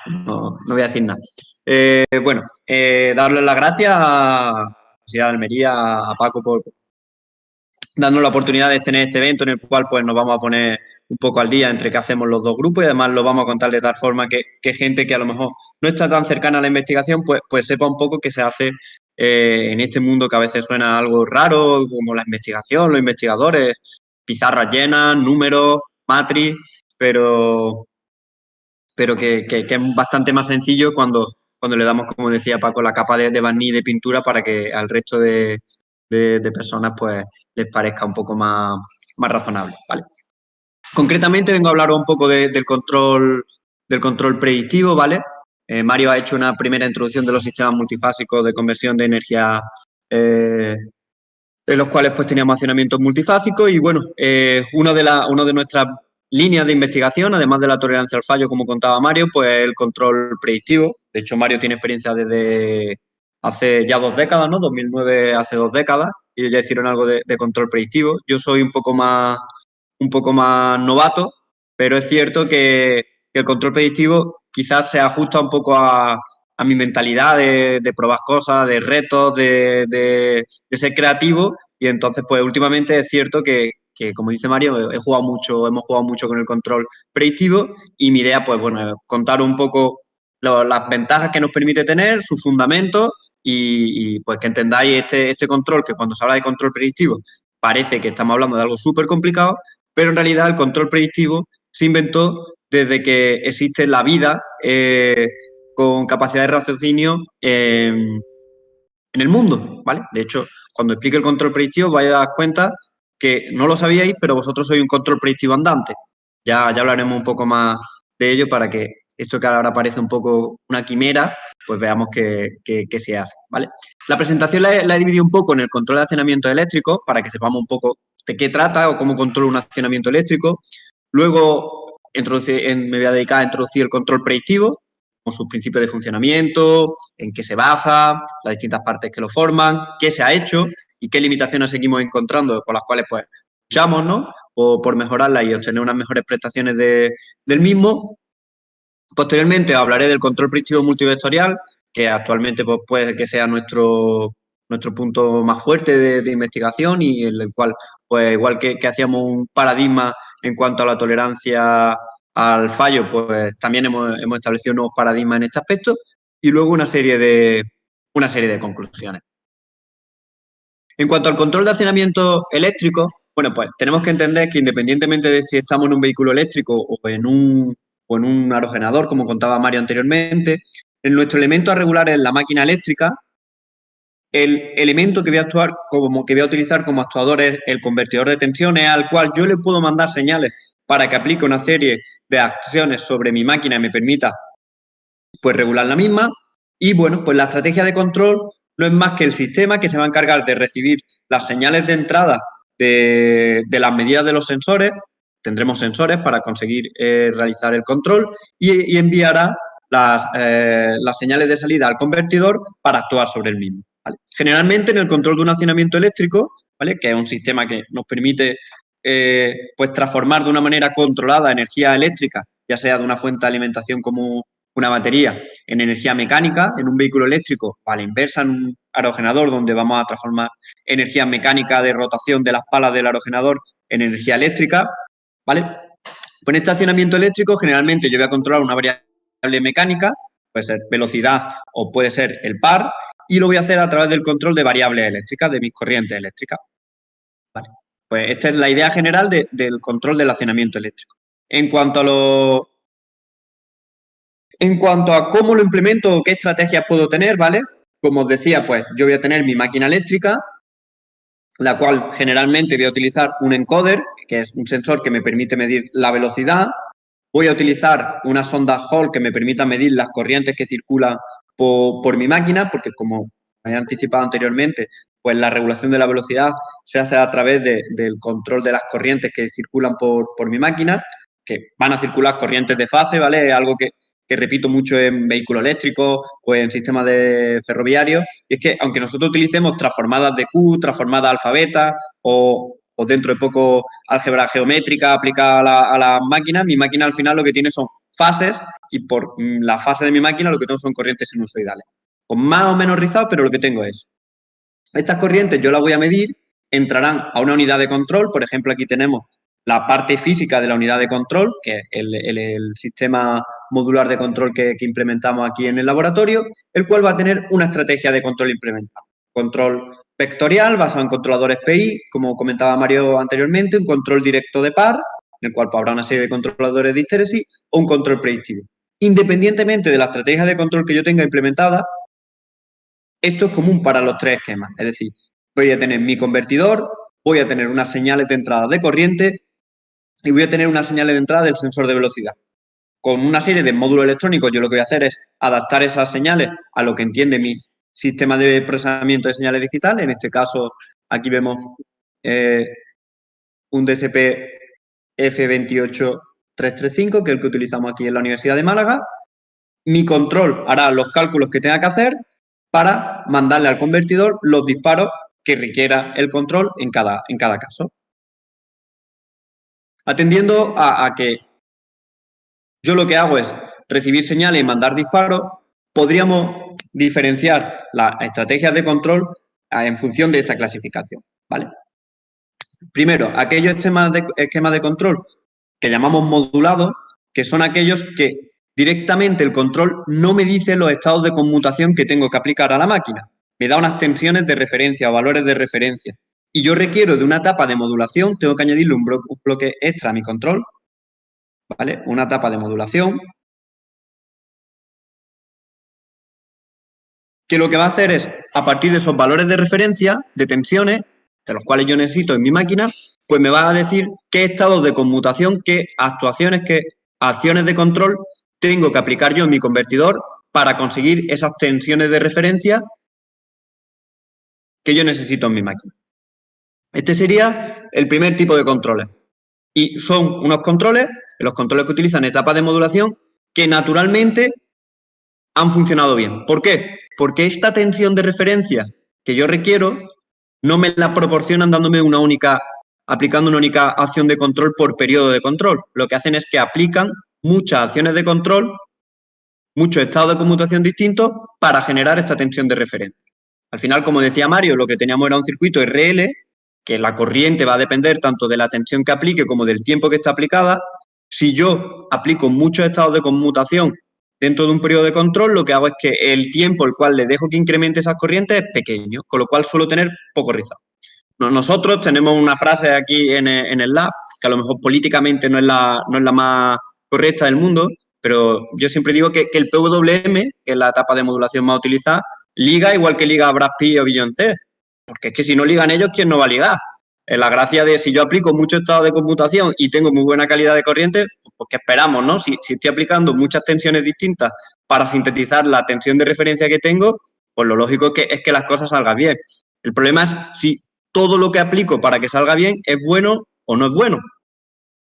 No voy a decir nada. Bueno, darles las gracias a la Universidad de Almería, a Paco, por darnos la oportunidad de tener este evento en el cual pues nos vamos a poner un poco al día entre qué hacemos los dos grupos y además lo vamos a contar de tal forma que gente que a lo mejor no está tan cercana a la investigación pues sepa un poco qué se hace en este mundo que a veces suena algo raro, como la investigación, los investigadores, pizarras llenas, números, matriz, pero que es bastante más sencillo cuando le damos, como decía Paco, la capa de barniz de pintura para que al resto de personas pues les parezca un poco más razonable, ¿vale? Concretamente vengo a hablar un poco del control predictivo, ¿vale? Mario ha hecho una primera introducción de los sistemas multifásicos de conversión de energía en los cuales pues teníamos accionamientos multifásicos y bueno, una de nuestras líneas de investigación, además de la tolerancia al fallo, como contaba Mario, pues el control predictivo. De hecho, Mario tiene experiencia desde hace ya 2 décadas, ¿no? 2009, hace 2 décadas, y ya hicieron algo de control predictivo. Yo soy un poco más novato, pero es cierto que el control predictivo quizás se ajusta un poco a mi mentalidad de probar cosas, de retos, de ser creativo. Y entonces, pues últimamente es cierto que como dice Mario, hemos jugado mucho con el control predictivo y mi idea, pues bueno, es contar un poco las ventajas que nos permite tener, sus fundamentos y pues que entendáis este control, que cuando se habla de control predictivo parece que estamos hablando de algo súper complicado, pero en realidad el control predictivo se inventó desde que existe la vida con capacidad de raciocinio en el mundo, ¿vale? De hecho, cuando explique el control predictivo vais a dar cuenta que no lo sabíais, pero vosotros sois un control predictivo andante. Ya hablaremos un poco más de ello para que esto que ahora parece un poco una quimera, pues veamos que se hace, ¿vale? La presentación la he dividido un poco en el control de accionamiento eléctrico para que sepamos un poco de qué trata o cómo controla un accionamiento eléctrico. Luego me voy a dedicar a introducir el control predictivo, con sus principios de funcionamiento, en qué se basa, las distintas partes que lo forman, qué se ha hecho y qué limitaciones seguimos encontrando por las cuales pues luchamos, ¿no? O por mejorarlas y obtener unas mejores prestaciones del mismo. Posteriormente hablaré del control predictivo multivectorial, que actualmente pues, puede que sea nuestro punto más fuerte de investigación y en el cual, pues igual que hacíamos un paradigma en cuanto a la tolerancia al fallo, pues también hemos establecido nuevos paradigmas en este aspecto y luego una serie de conclusiones. En cuanto al control de accionamiento eléctrico, bueno, pues tenemos que entender que independientemente de si estamos en un vehículo eléctrico o en un aerogenerador, como contaba Mario anteriormente, en nuestro elemento a regular en la máquina eléctrica, el elemento que voy a utilizar como actuador es el convertidor de tensiones, al cual yo le puedo mandar señales para que aplique una serie de acciones sobre mi máquina y me permita pues regular la misma. Y bueno, pues la estrategia de control no es más que el sistema que se va a encargar de recibir las señales de entrada de las medidas de los sensores. Tendremos sensores para conseguir realizar el control y enviará las señales de salida al convertidor para actuar sobre el mismo, ¿vale? Generalmente en el control de un accionamiento eléctrico, ¿vale? Que es un sistema que nos permite pues transformar de una manera controlada energía eléctrica, ya sea de una fuente de alimentación como una batería, en energía mecánica, en un vehículo eléctrico, o a la inversa, en un aerogenerador, donde vamos a transformar energía mecánica de rotación de las palas del aerogenerador en energía eléctrica, ¿vale? Con este accionamiento eléctrico, generalmente yo voy a controlar una variable mecánica, puede ser velocidad o puede ser el par, y lo voy a hacer a través del control de variables eléctricas, de mis corrientes eléctricas. ¿Vale? Pues esta es la idea general del control del accionamiento eléctrico. En cuanto a cómo lo implemento o qué estrategias puedo tener, ¿vale? Como os decía, pues yo voy a tener mi máquina eléctrica, la cual generalmente voy a utilizar un encoder, que es un sensor que me permite medir la velocidad. Voy a utilizar una sonda Hall que me permita medir las corrientes que circulan por mi máquina, porque como he anticipado anteriormente, pues la regulación de la velocidad se hace a través del control de las corrientes que circulan por mi máquina, que van a circular corrientes de fase, ¿vale? Es algo que repito mucho en vehículos eléctricos o en sistemas de ferroviarios, y es que aunque nosotros utilicemos transformadas de Q, transformadas alfa beta o dentro de poco álgebra geométrica aplicada a la máquina, mi máquina al final lo que tiene son fases y por la fase de mi máquina lo que tengo son corrientes sinusoidales. Con más o menos rizado, pero lo que tengo es. Estas corrientes yo las voy a medir, entrarán a una unidad de control. Por ejemplo, aquí tenemos la parte física de la unidad de control, que es el sistema modular de control que implementamos aquí en el laboratorio, el cual va a tener una estrategia de control implementada. Control vectorial basado en controladores PI, como comentaba Mario anteriormente, un control directo de par, en el cual habrá una serie de controladores de histéresis, o un control predictivo. Independientemente de la estrategia de control que yo tenga implementada, esto es común para los tres esquemas. Es decir, voy a tener mi convertidor, voy a tener unas señales de entrada de corriente y voy a tener unas señales de entrada del sensor de velocidad. Con una serie de módulos electrónicos, yo lo que voy a hacer es adaptar esas señales a lo que entiende mi sistema de procesamiento de señales digitales. En este caso, aquí vemos un DSP F28335, que es el que utilizamos aquí en la Universidad de Málaga. Mi control hará los cálculos que tenga que hacer para mandarle al convertidor los disparos que requiera el control en cada caso. Atendiendo a que yo lo que hago es recibir señales y mandar disparos, podríamos diferenciar las estrategias de control en función de esta clasificación, ¿vale? Primero, aquellos esquemas de control que llamamos modulados, que son aquellos que directamente el control no me dice los estados de conmutación que tengo que aplicar a la máquina. Me da unas tensiones de referencia o valores de referencia. Y yo requiero de una etapa de modulación, tengo que añadirle un bloque extra a mi control, ¿vale? Una etapa de modulación, que lo que va a hacer es, a partir de esos valores de referencia, de tensiones, de los cuales yo necesito en mi máquina, pues me va a decir qué estados de conmutación, qué actuaciones, qué acciones de control tengo que aplicar yo en mi convertidor para conseguir esas tensiones de referencia que yo necesito en mi máquina. Este sería el primer tipo de controles. Y son unos controles, los controles que utilizan etapas de modulación, que naturalmente han funcionado bien. ¿Por qué? Porque esta tensión de referencia que yo requiero no me la proporcionan aplicando una única acción de control por periodo de control. Lo que hacen es que aplican muchas acciones de control, muchos estados de conmutación distintos para generar esta tensión de referencia. Al final, como decía Mario, lo que teníamos era un circuito RL, que la corriente va a depender tanto de la tensión que aplique como del tiempo que está aplicada. Si yo aplico muchos estados de conmutación dentro de un periodo de control, lo que hago es que el tiempo al cual le dejo que incremente esas corrientes es pequeño, con lo cual suelo tener poco rizado. Nosotros tenemos una frase aquí en el lab, que a lo mejor políticamente no es la más correcta del mundo, pero yo siempre digo que el PWM, que es la etapa de modulación más utilizada, liga igual que liga Brad Pitt o Beyoncé. Porque es que si no ligan ellos, ¿quién no va a ligar? La gracia de si yo aplico mucho estado de conmutación y tengo muy buena calidad de corriente, pues ¿qué esperamos, no? Si estoy aplicando muchas tensiones distintas para sintetizar la tensión de referencia que tengo, pues lo lógico es que las cosas salgan bien. El problema es si todo lo que aplico para que salga bien es bueno o no es bueno.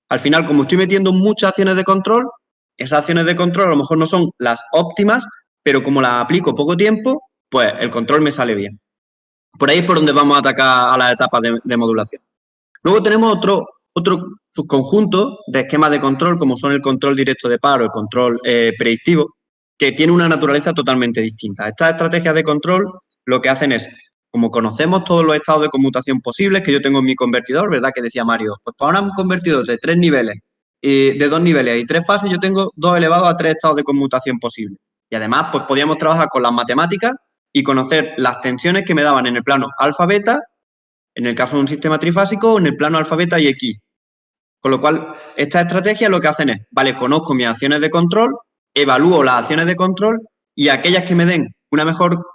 Al final, como estoy metiendo muchas acciones de control, esas acciones de control a lo mejor no son las óptimas, pero como las aplico poco tiempo, pues el control me sale bien. Por ahí es por donde vamos a atacar a las etapas de modulación. Luego tenemos otro subconjunto de esquemas de control, como son el control directo de par o el control predictivo, que tiene una naturaleza totalmente distinta. Estas estrategias de control lo que hacen es, como conocemos todos los estados de conmutación posibles que yo tengo en mi convertidor, ¿verdad? Que decía Mario, pues para un convertidor de 3 niveles, de 2 niveles y 3 fases, yo tengo 2 elevado a 3 estados de conmutación posibles. Y además, pues podíamos trabajar con las matemáticas y conocer las tensiones que me daban en el plano alfa-beta, en el caso de un sistema trifásico, en el plano alfa-beta y X. Con lo cual, estas estrategias lo que hacen es, vale, conozco mis acciones de control, evalúo las acciones de control y aquellas que me den una mejor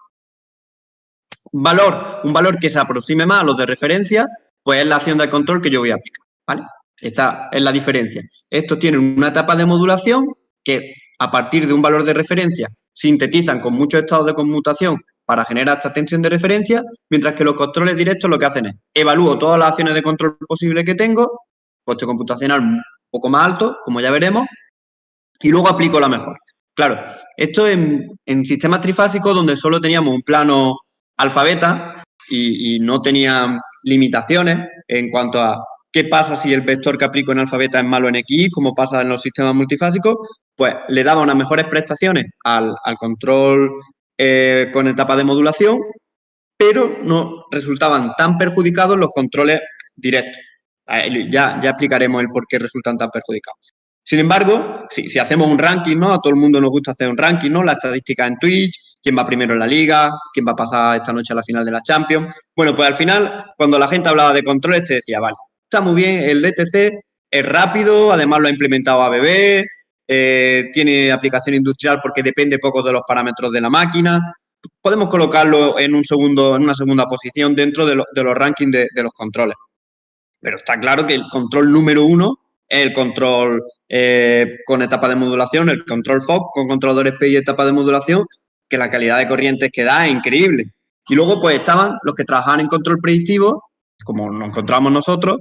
valor, un valor que se aproxime más a los de referencia, pues es la acción de control que yo voy a aplicar, ¿vale? Esta es la diferencia. Estos tienen una etapa de modulación que a partir de un valor de referencia sintetizan con muchos estados de conmutación para generar esta tensión de referencia, mientras que los controles directos lo que hacen es evalúo todas las acciones de control posibles que tengo, coste computacional un poco más alto, como ya veremos, y luego aplico la mejor. Claro, esto en sistemas trifásicos donde solo teníamos un plano alfa-beta y no tenían limitaciones en cuanto a ¿Qué pasa si el vector que aplico en alfa beta es malo en X, como pasa en los sistemas multifásicos? Pues le daba unas mejores prestaciones al control con etapa de modulación, pero no resultaban tan perjudicados los controles directos. Ya explicaremos el por qué resultan tan perjudicados. Sin embargo, si hacemos un ranking, ¿no? A todo el mundo nos gusta hacer un ranking, ¿no? La estadística en Twitch, quién va primero en la liga, quién va a pasar esta noche a la final de la Champions. Bueno, pues al final, cuando la gente hablaba de controles, te decía, vale, está muy bien, el DTC es rápido, además lo ha implementado ABB, tiene aplicación industrial porque depende poco de los parámetros de la máquina. Podemos colocarlo en una segunda posición dentro de los rankings de los controles. Pero está claro que el control número uno es el control con etapa de modulación, el control FOX con controladores PI y etapa de modulación, que la calidad de corrientes que da es increíble. Y luego pues estaban los que trabajaban en control predictivo, como nos encontramos nosotros,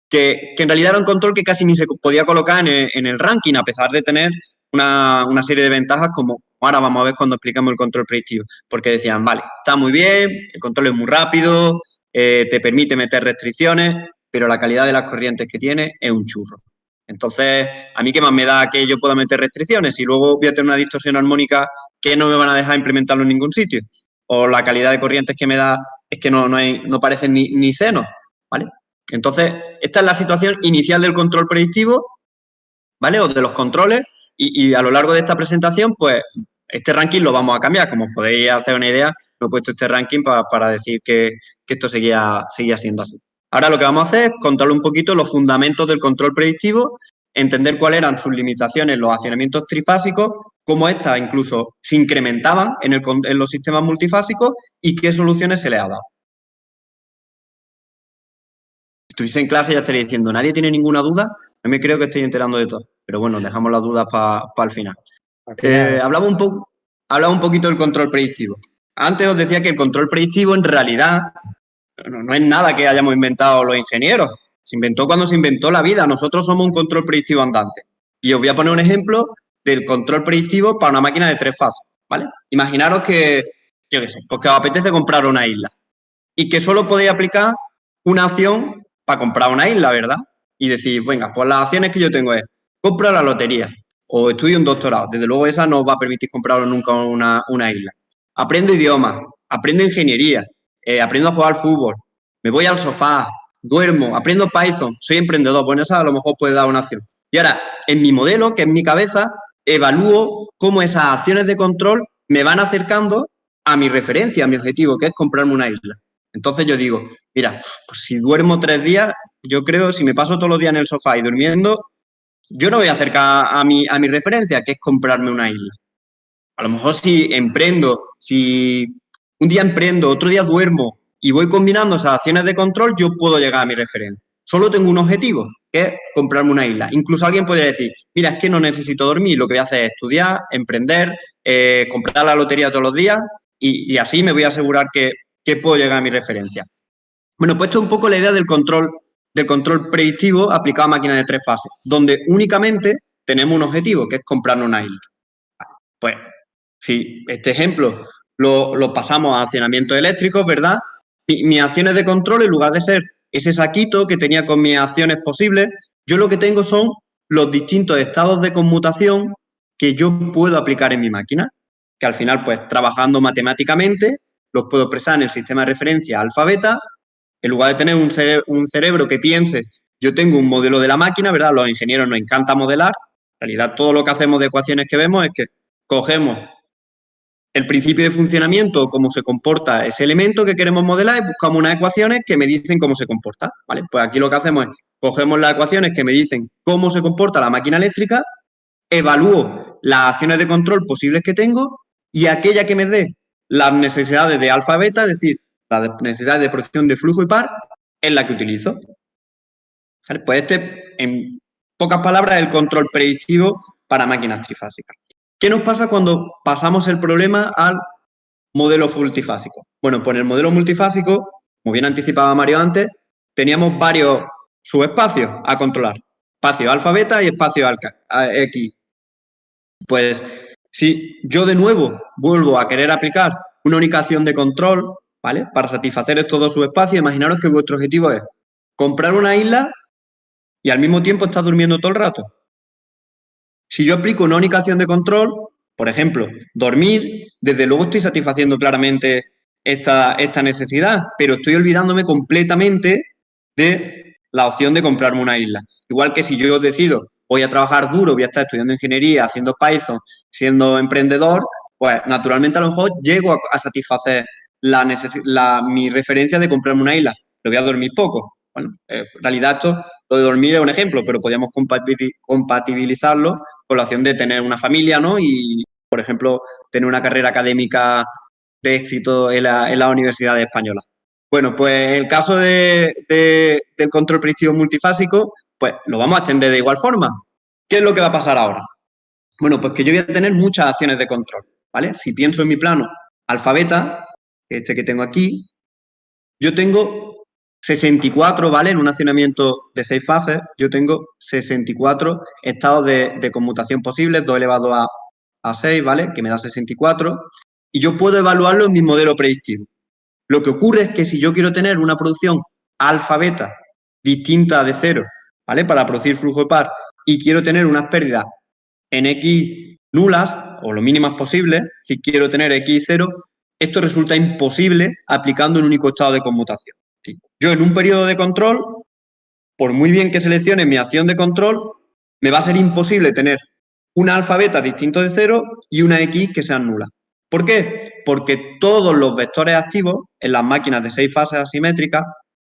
que en realidad era un control que casi ni se podía colocar en el ranking, a pesar de tener una serie de ventajas como ahora vamos a ver cuando explicamos el control predictivo, porque decían, vale, está muy bien, el control es muy rápido, te permite meter restricciones, pero la calidad de las corrientes que tiene es un churro. Entonces, ¿a mí qué más me da que yo pueda meter restricciones? Y luego voy a tener una distorsión armónica que no me van a dejar implementarlo en ningún sitio. O la calidad de corrientes que me da es que no parecen ni senos, ¿vale? Entonces, esta es la situación inicial del control predictivo, ¿vale? O de los controles. Y a lo largo de esta presentación, pues, este ranking lo vamos a cambiar. Como os podéis hacer una idea, lo he puesto este ranking para decir que esto seguía siendo así. Ahora lo que vamos a hacer es contarle un poquito los fundamentos del control predictivo, entender cuáles eran sus limitaciones, los accionamientos trifásicos, cómo estas incluso se incrementaban en los sistemas multifásicos y qué soluciones se les ha dado. Si estuviese en clase ya estaría diciendo, ¿nadie tiene ninguna duda? No me creo que estoy enterando de todo. Pero bueno, dejamos las dudas para el final. Hablamos un poquito del control predictivo. Antes os decía que el control predictivo en realidad no es nada que hayamos inventado los ingenieros. Se inventó cuando se inventó la vida. Nosotros somos un control predictivo andante. Y os voy a poner un ejemplo del control predictivo para una máquina de 3 fases, ¿vale? Imaginaros que, yo qué sé, pues que os apetece comprar una isla y que solo podéis aplicar una acción para comprar una isla, ¿verdad? Y decir, venga, pues las acciones que yo tengo es, compro la lotería o estudio un doctorado. Desde luego esa no os va a permitir comprarlo nunca una isla. Aprendo idiomas, aprendo ingeniería, aprendo a jugar al fútbol, me voy al sofá, duermo, aprendo Python, soy emprendedor. Bueno, esa a lo mejor puede dar una acción. Y ahora, en mi modelo, que es mi cabeza, evalúo cómo esas acciones de control me van acercando a mi referencia, a mi objetivo, que es comprarme una isla. Entonces yo digo, mira, pues si duermo 3 días, yo creo, si me paso todos los días en el sofá y durmiendo, yo no voy a acercar a mi referencia, que es comprarme una isla. A lo mejor si emprendo, si un día emprendo, otro día duermo y voy combinando esas acciones de control, yo puedo llegar a mi referencia. Solo tengo un objetivo, que es comprarme una isla. Incluso alguien podría decir, mira, es que no necesito dormir, lo que voy a hacer es estudiar, emprender, comprar la lotería todos los días y así me voy a asegurar que puedo llegar a mi referencia. Bueno, pues esto es un poco la idea del control predictivo aplicado a máquinas de 3 fases, donde únicamente tenemos un objetivo, que es comprarnos una isla. Pues si este ejemplo lo pasamos a accionamientos eléctricos, ¿verdad? Mis acciones de control, en lugar de ser ese saquito que tenía con mis acciones posibles, yo lo que tengo son los distintos estados de conmutación que yo puedo aplicar en mi máquina, que al final, pues, trabajando matemáticamente, los puedo expresar en el sistema de referencia alfa-beta. En lugar de tener un cerebro que piense, yo tengo un modelo de la máquina, ¿verdad? Los ingenieros nos encanta modelar. En realidad, todo lo que hacemos de ecuaciones que vemos es que cogemos el principio de funcionamiento, cómo se comporta ese elemento que queremos modelar y buscamos unas ecuaciones que me dicen cómo se comporta, ¿vale? Pues aquí lo que hacemos es, cogemos las ecuaciones que me dicen cómo se comporta la máquina eléctrica, evalúo las acciones de control posibles que tengo y aquella que me dé las necesidades de alfa beta, es decir, las necesidades de protección de flujo y par, es la que utilizo. ¿Vale? Pues este, en pocas palabras, es el control predictivo para máquinas trifásicas. ¿Qué nos pasa cuando pasamos el problema al modelo multifásico? Bueno, pues en el modelo multifásico, como bien anticipaba Mario antes, teníamos varios subespacios a controlar. Espacio alfa beta y espacio X. Pues si yo de nuevo vuelvo a querer aplicar una única acción de control, ¿vale? Para satisfacer estos dos subespacios, imaginaros que vuestro objetivo es comprar una isla y al mismo tiempo estás durmiendo todo el rato. Si yo aplico una única acción de control, por ejemplo, dormir, desde luego estoy satisfaciendo claramente esta necesidad, pero estoy olvidándome completamente de la opción de comprarme una isla. Igual que si yo decido, voy a trabajar duro, voy a estar estudiando ingeniería, haciendo Python, siendo emprendedor, pues naturalmente a lo mejor llego a satisfacer mi referencia de comprarme una isla, pero voy a dormir poco. Bueno, en realidad esto, lo de dormir es un ejemplo, pero podríamos compatibilizarlo con la opción de tener una familia, ¿no? Y, por ejemplo, tener una carrera académica de éxito en la Universidad Española. Bueno, pues el caso del control predictivo multifásico, pues lo vamos a extender de igual forma. ¿Qué es lo que va a pasar ahora? Bueno, pues que yo voy a tener muchas acciones de control, ¿vale? Si pienso en mi plano alfabeta, este que tengo aquí, yo tengo 64, ¿vale? En un accionamiento de 6 fases, yo tengo 64 estados de conmutación posibles, 2 elevado a 6, ¿vale? Que me da 64. Y yo puedo evaluarlo en mi modelo predictivo. Lo que ocurre es que si yo quiero tener una producción alfa beta distinta de cero, ¿vale? Para producir flujo de par, y quiero tener unas pérdidas en X nulas o lo mínimas posibles, si quiero tener X cero, esto resulta imposible aplicando un único estado de conmutación. Yo en un periodo de control, por muy bien que seleccione mi acción de control, me va a ser imposible tener una alfa beta distinto de cero y una X que sean nulas. ¿Por qué? Porque todos los vectores activos en las máquinas de 6 fases asimétricas,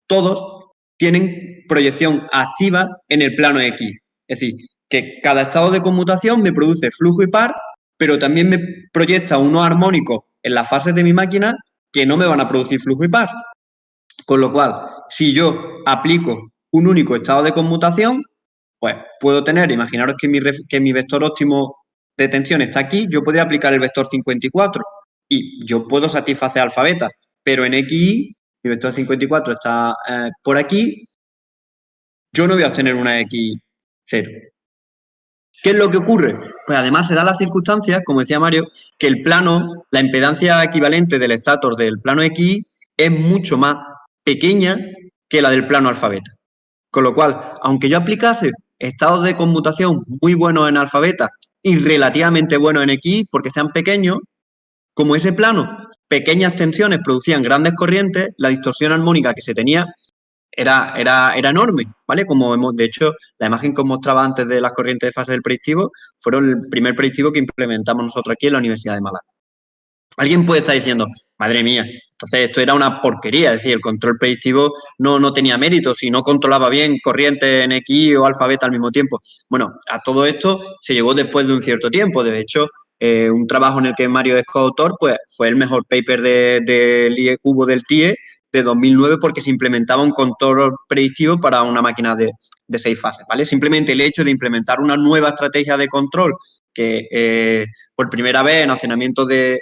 todos tienen proyección activa en el plano X. Es decir, que cada estado de conmutación me produce flujo y par, pero también me proyecta unos armónicos en las fases de mi máquina que no me van a producir flujo y par. Con lo cual, si yo aplico un único estado de conmutación, pues puedo tener, imaginaros que mi vector óptimo de tensión está aquí, yo podría aplicar el vector 54 y yo puedo satisfacer alfa beta, pero en XY, mi vector 54 está por aquí, yo no voy a obtener una X 0. ¿Qué es lo que ocurre? Pues además se da las circunstancias, como decía Mario, que el plano, la impedancia equivalente del estator del plano X es mucho más pequeña que la del plano alfa beta. Con lo cual, aunque yo aplicase estados de conmutación muy buenos en alfa beta y relativamente buenos en X, porque sean pequeños, como ese plano, pequeñas tensiones producían grandes corrientes, la distorsión armónica que se tenía era enorme, ¿vale? Como hemos, de hecho, la imagen que os mostraba antes de las corrientes de fase del predictivo fueron el primer predictivo que implementamos nosotros aquí en la Universidad de Málaga. Alguien puede estar diciendo, madre mía, entonces esto era una porquería, es decir, el control predictivo no tenía mérito, si no controlaba bien corrientes en X o alfa beta al mismo tiempo. Bueno, a todo esto se llegó después de un cierto tiempo, de hecho, un trabajo en el que Mario es coautor, pues fue el mejor paper del IE cubo del TIE de 2009 porque se implementaba un control predictivo para una máquina de 6 fases, ¿vale? Simplemente el hecho de implementar una nueva estrategia de control que por primera vez en accionamiento de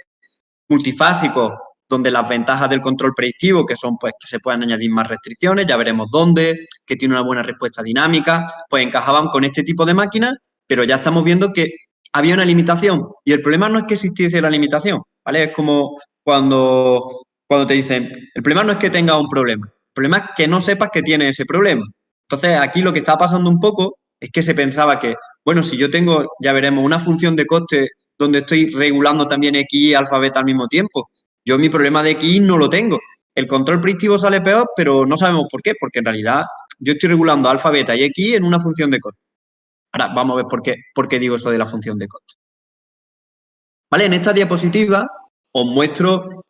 multifásicos, donde las ventajas del control predictivo, que son pues que se pueden añadir más restricciones, ya veremos dónde, que tiene una buena respuesta dinámica, pues encajaban con este tipo de máquinas, pero ya estamos viendo que había una limitación. Y el problema no es que existiese la limitación, ¿vale? Es como cuando te dicen, el problema no es que tengas un problema, el problema es que no sepas que tienes ese problema. Entonces, aquí lo que está pasando un poco es que se pensaba que, bueno, si yo tengo, ya veremos, una función de coste donde estoy regulando también X y alfa beta al mismo tiempo. Yo mi problema de X no lo tengo. El control predictivo sale peor, pero no sabemos por qué, porque en realidad yo estoy regulando alfa, beta y X en una función de coste. Ahora vamos a ver por qué digo eso de la función de coste. ¿Vale? En esta diapositiva os muestro,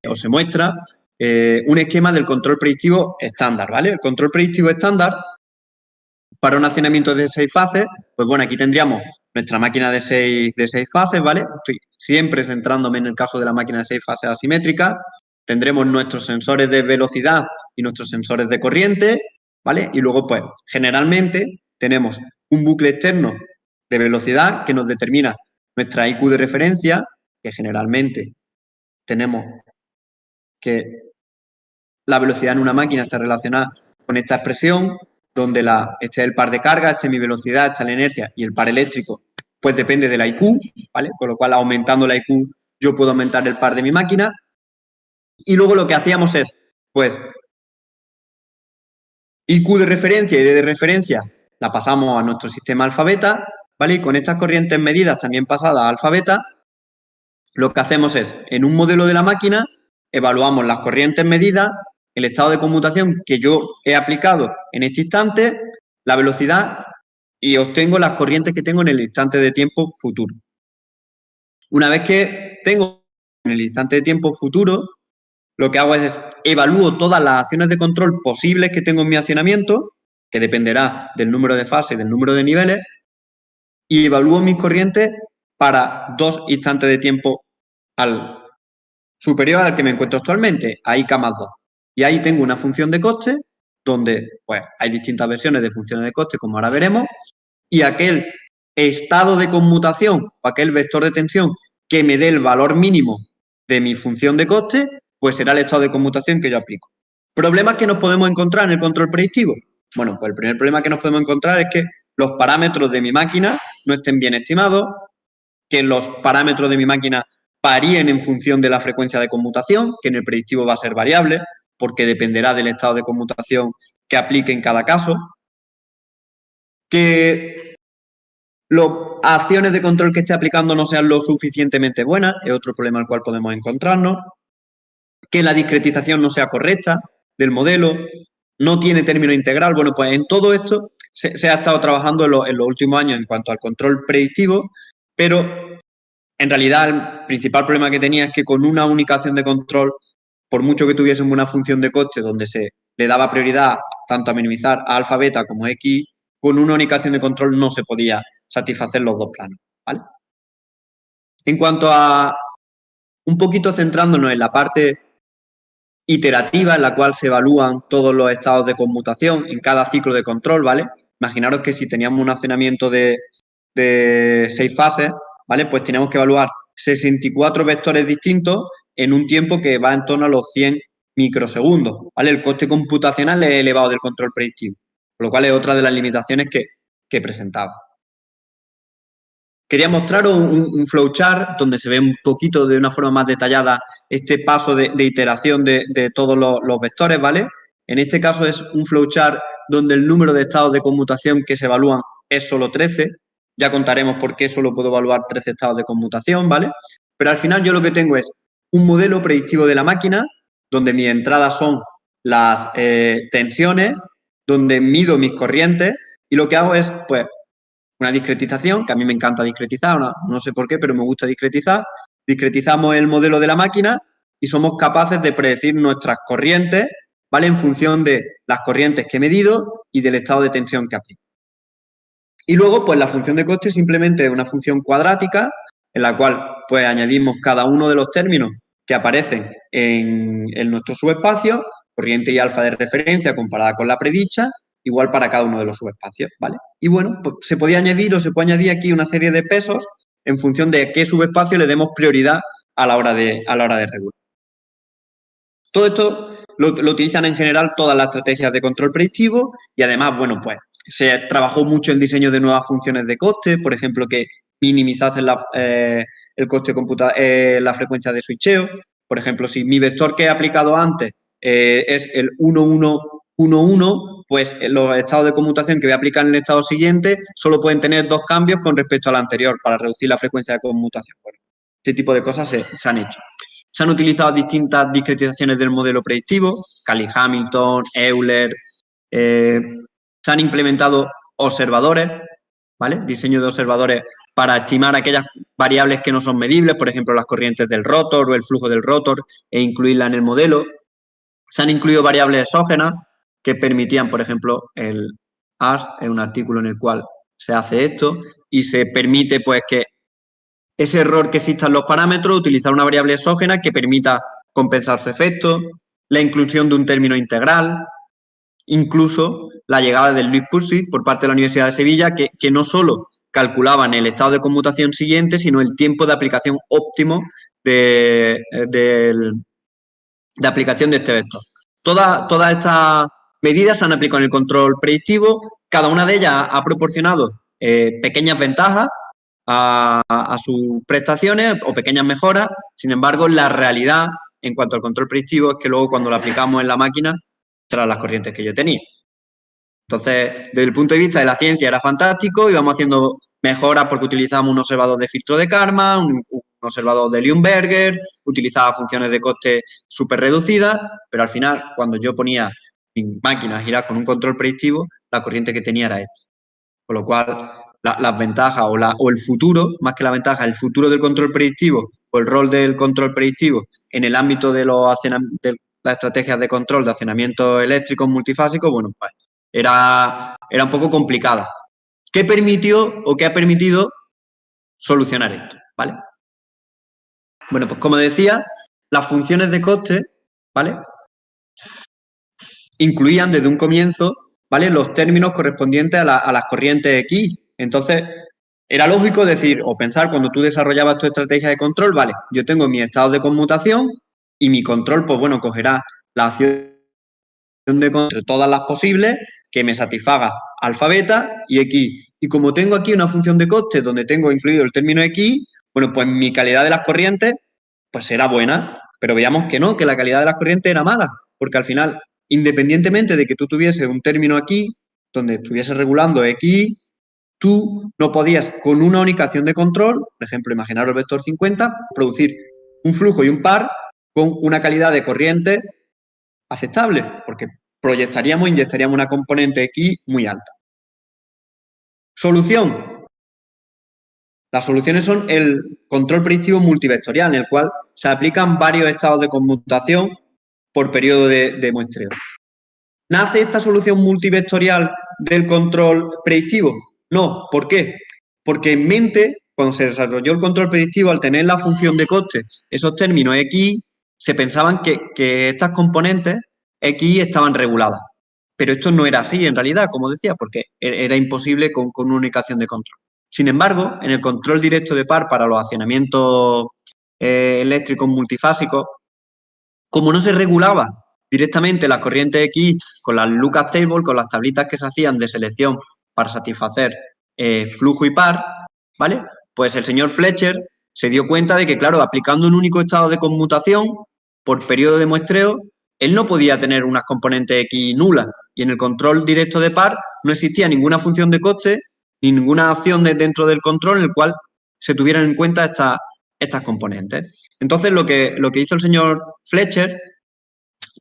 o se muestra un esquema del control predictivo estándar, ¿vale? El control predictivo estándar para un accionamiento de 6 fases, pues bueno, aquí tendríamos nuestra máquina de 6 fases, ¿vale? Estoy siempre centrándome en el caso de la máquina de 6 fases asimétrica. Tendremos nuestros sensores de velocidad y nuestros sensores de corriente, ¿vale? Y luego, pues, generalmente tenemos un bucle externo de velocidad que nos determina nuestra IQ de referencia, que generalmente tenemos que la velocidad en una máquina está relacionada con esta expresión, donde este es el par de carga, esta es mi velocidad, esta es la inercia, y el par eléctrico, pues depende de la IQ, ¿vale? Con lo cual, aumentando la IQ, yo puedo aumentar el par de mi máquina. Y luego lo que hacíamos es, pues, Y Q de referencia y D de referencia la pasamos a nuestro sistema alfa beta, ¿vale? Y con estas corrientes medidas también pasadas a alfa beta, lo que hacemos es, en un modelo de la máquina, evaluamos las corrientes medidas, el estado de conmutación que yo he aplicado en este instante, la velocidad y obtengo las corrientes que tengo en el instante de tiempo futuro. Una vez que tengo en el instante de tiempo futuro, lo que hago es evalúo todas las acciones de control posibles que tengo en mi accionamiento, que dependerá del número de fases y del número de niveles, y evalúo mis corrientes para 2 instantes de tiempo al superior al que me encuentro actualmente, ahí K más 2. Y ahí tengo una función de coste, donde pues, hay distintas versiones de funciones de coste, como ahora veremos, y aquel estado de conmutación o aquel vector de tensión que me dé el valor mínimo de mi función de coste, pues será el estado de conmutación que yo aplico. ¿Problemas que nos podemos encontrar en el control predictivo? Bueno, pues el primer problema que nos podemos encontrar es que los parámetros de mi máquina no estén bien estimados, que los parámetros de mi máquina varíen en función de la frecuencia de conmutación, que en el predictivo va a ser variable, porque dependerá del estado de conmutación que aplique en cada caso, que las acciones de control que esté aplicando no sean lo suficientemente buenas, es otro problema al cual podemos encontrarnos, que la discretización no sea correcta del modelo, no tiene término integral. Bueno, pues en todo esto se ha estado trabajando en los últimos años en cuanto al control predictivo, pero en realidad el principal problema que tenía es que con una única acción de control, por mucho que tuviésemos una función de coste donde se le daba prioridad tanto a minimizar a alfa beta como a x, con una única acción de control no se podía satisfacer los dos planos, ¿vale? En cuanto a un poquito centrándonos en la parte iterativa en la cual se evalúan todos los estados de conmutación en cada ciclo de control, ¿vale? Imaginaros que si teníamos un accionamiento de 6 fases, ¿vale? Pues tenemos que evaluar 64 vectores distintos en un tiempo que va en torno a los 100 microsegundos, ¿vale? El coste computacional es elevado del control predictivo, por lo cual es otra de las limitaciones que presentaba. Quería mostraros un flowchart donde se ve un poquito de una forma más detallada este paso de iteración de todos los vectores, ¿vale? En este caso es un flowchart donde el número de estados de conmutación que se evalúan es solo 13. Ya contaremos por qué solo puedo evaluar 13 estados de conmutación, ¿vale? Pero al final yo lo que tengo es un modelo predictivo de la máquina donde mis entradas son las tensiones, donde mido mis corrientes y lo que hago es, pues, una discretización, que a mí me encanta discretizar, no sé por qué, pero me gusta discretizar. Discretizamos el modelo de la máquina y somos capaces de predecir nuestras corrientes, ¿vale? En función de las corrientes que he medido y del estado de tensión que aplico. Y luego, pues la función de coste simplemente es una función cuadrática en la cual pues añadimos cada uno de los términos que aparecen en nuestro subespacio, corriente y alfa de referencia comparada con la predicha, igual para cada uno de los subespacios, ¿vale? Y bueno, pues se podía añadir o se puede añadir aquí una serie de pesos en función de qué subespacio le demos prioridad a la hora de regular. Todo esto lo utilizan en general todas las estrategias de control predictivo y además, bueno, pues se trabajó mucho en diseño de nuevas funciones de coste, por ejemplo, que minimizasen el coste la frecuencia de switcheo. Por ejemplo, si mi vector que he aplicado antes es el 1111, pues los estados de conmutación que voy a aplicar en el estado siguiente solo pueden tener 2 cambios con respecto al anterior para reducir la frecuencia de conmutación. Bueno, este tipo de cosas se han hecho. Se han utilizado distintas discretizaciones del modelo predictivo, Cayley-Hamilton, Euler. Se han implementado observadores, ¿vale? Diseño de observadores para estimar aquellas variables que no son medibles, por ejemplo, las corrientes del rotor o el flujo del rotor, e incluirla en el modelo. Se han incluido variables exógenas que permitían, por ejemplo, el AST, es un artículo en el cual se hace esto, y se permite, pues, que ese error que existan los parámetros, utilizar una variable exógena que permita compensar su efecto, la inclusión de un término integral, incluso la llegada del Luis Pursuit por parte de la Universidad de Sevilla, que no solo calculaban el estado de conmutación siguiente, sino el tiempo de aplicación óptimo de aplicación de este vector. Todas estas medidas se han aplicado en el control predictivo. Cada una de ellas ha proporcionado pequeñas ventajas a sus prestaciones o pequeñas mejoras. Sin embargo, la realidad en cuanto al control predictivo es que luego cuando lo aplicamos en la máquina trae las corrientes que yo tenía. Entonces, desde el punto de vista de la ciencia era fantástico, íbamos haciendo mejoras porque utilizábamos un observador de filtro de Kalman, un observador de Liunberger, utilizaba funciones de coste súper reducidas, pero al final, cuando yo ponía mi máquina a girar con un control predictivo, la corriente que tenía era esta. Con lo cual, las ventajas o el futuro, más que la ventaja, el futuro del control predictivo o el rol del control predictivo en el ámbito de las estrategias de control de accionamiento eléctrico multifásico, bueno, pues era un poco complicada. ¿Qué permitió o qué ha permitido solucionar esto? ¿Vale? Bueno, pues como decía, las funciones de coste, ¿vale? Incluían desde un comienzo, ¿vale? Los términos correspondientes a las corrientes X. Entonces, era lógico decir o pensar cuando tú desarrollabas tu estrategia de control, vale, yo tengo mi estado de conmutación y mi control, pues bueno, cogerá la acción de control entre todas las posibles que me satisfaga alfa, beta y X. Y como tengo aquí una función de coste donde tengo incluido el término X, bueno, pues mi calidad de las corrientes pues será buena, pero veamos que no, que la calidad de las corrientes era mala, porque al final, independientemente de que tú tuvieses un término aquí, donde estuviese regulando X, tú no podías con una única acción de control, por ejemplo, imaginaros el vector 50, producir un flujo y un par con una calidad de corriente aceptable, porque proyectaríamos, inyectaríamos una componente X muy alta. Solución. Las soluciones son el control predictivo multivectorial, en el cual se aplican varios estados de conmutación por periodo de muestreo. ¿Nace esta solución multivectorial del control predictivo? No. ¿Por qué? Porque en mente, cuando se desarrolló el control predictivo, al tener la función de coste, esos términos X, se pensaban que estas componentes X estaban reguladas. Pero esto no era así en realidad, como decía, porque era imposible con una única acción de control. Sin embargo, en el control directo de par para los accionamientos eléctricos multifásicos, como no se regulaba directamente las corrientes X con las lookup tables, con las tablitas que se hacían de selección para satisfacer flujo y par, ¿vale? Pues el señor Fletcher se dio cuenta de que, claro, aplicando un único estado de conmutación por periodo de muestreo, él no podía tener unas componentes X nulas. Y en el control directo de par no existía ninguna función de coste ni ninguna acción dentro del control en el cual se tuvieran en cuenta estas componentes. Entonces, lo que hizo el señor Fletcher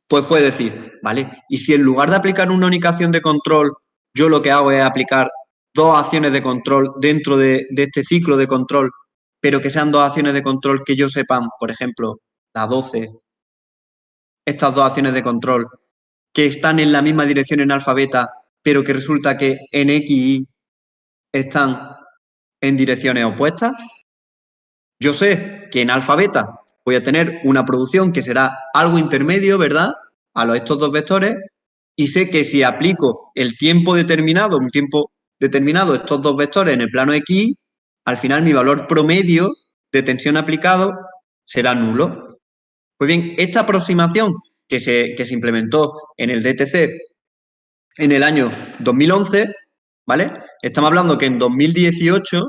pues fue decir, ¿vale? Y si en lugar de aplicar una única acción de control, yo lo que hago es aplicar dos acciones de control dentro de este ciclo de control, pero que sean dos acciones de control que yo sepan, por ejemplo, la 12, estas dos acciones de control que están en la misma dirección en alfa beta, pero que resulta que en X y Y están en direcciones opuestas. Yo sé que en alfa beta voy a tener una producción que será algo intermedio, ¿verdad? A estos dos vectores, y sé que si aplico el tiempo determinado, un tiempo determinado, estos dos vectores en el plano X, al final mi valor promedio de tensión aplicado será nulo. Pues bien, esta aproximación que se implementó en el DTC en el año 2011, ¿vale? Estamos hablando que en 2018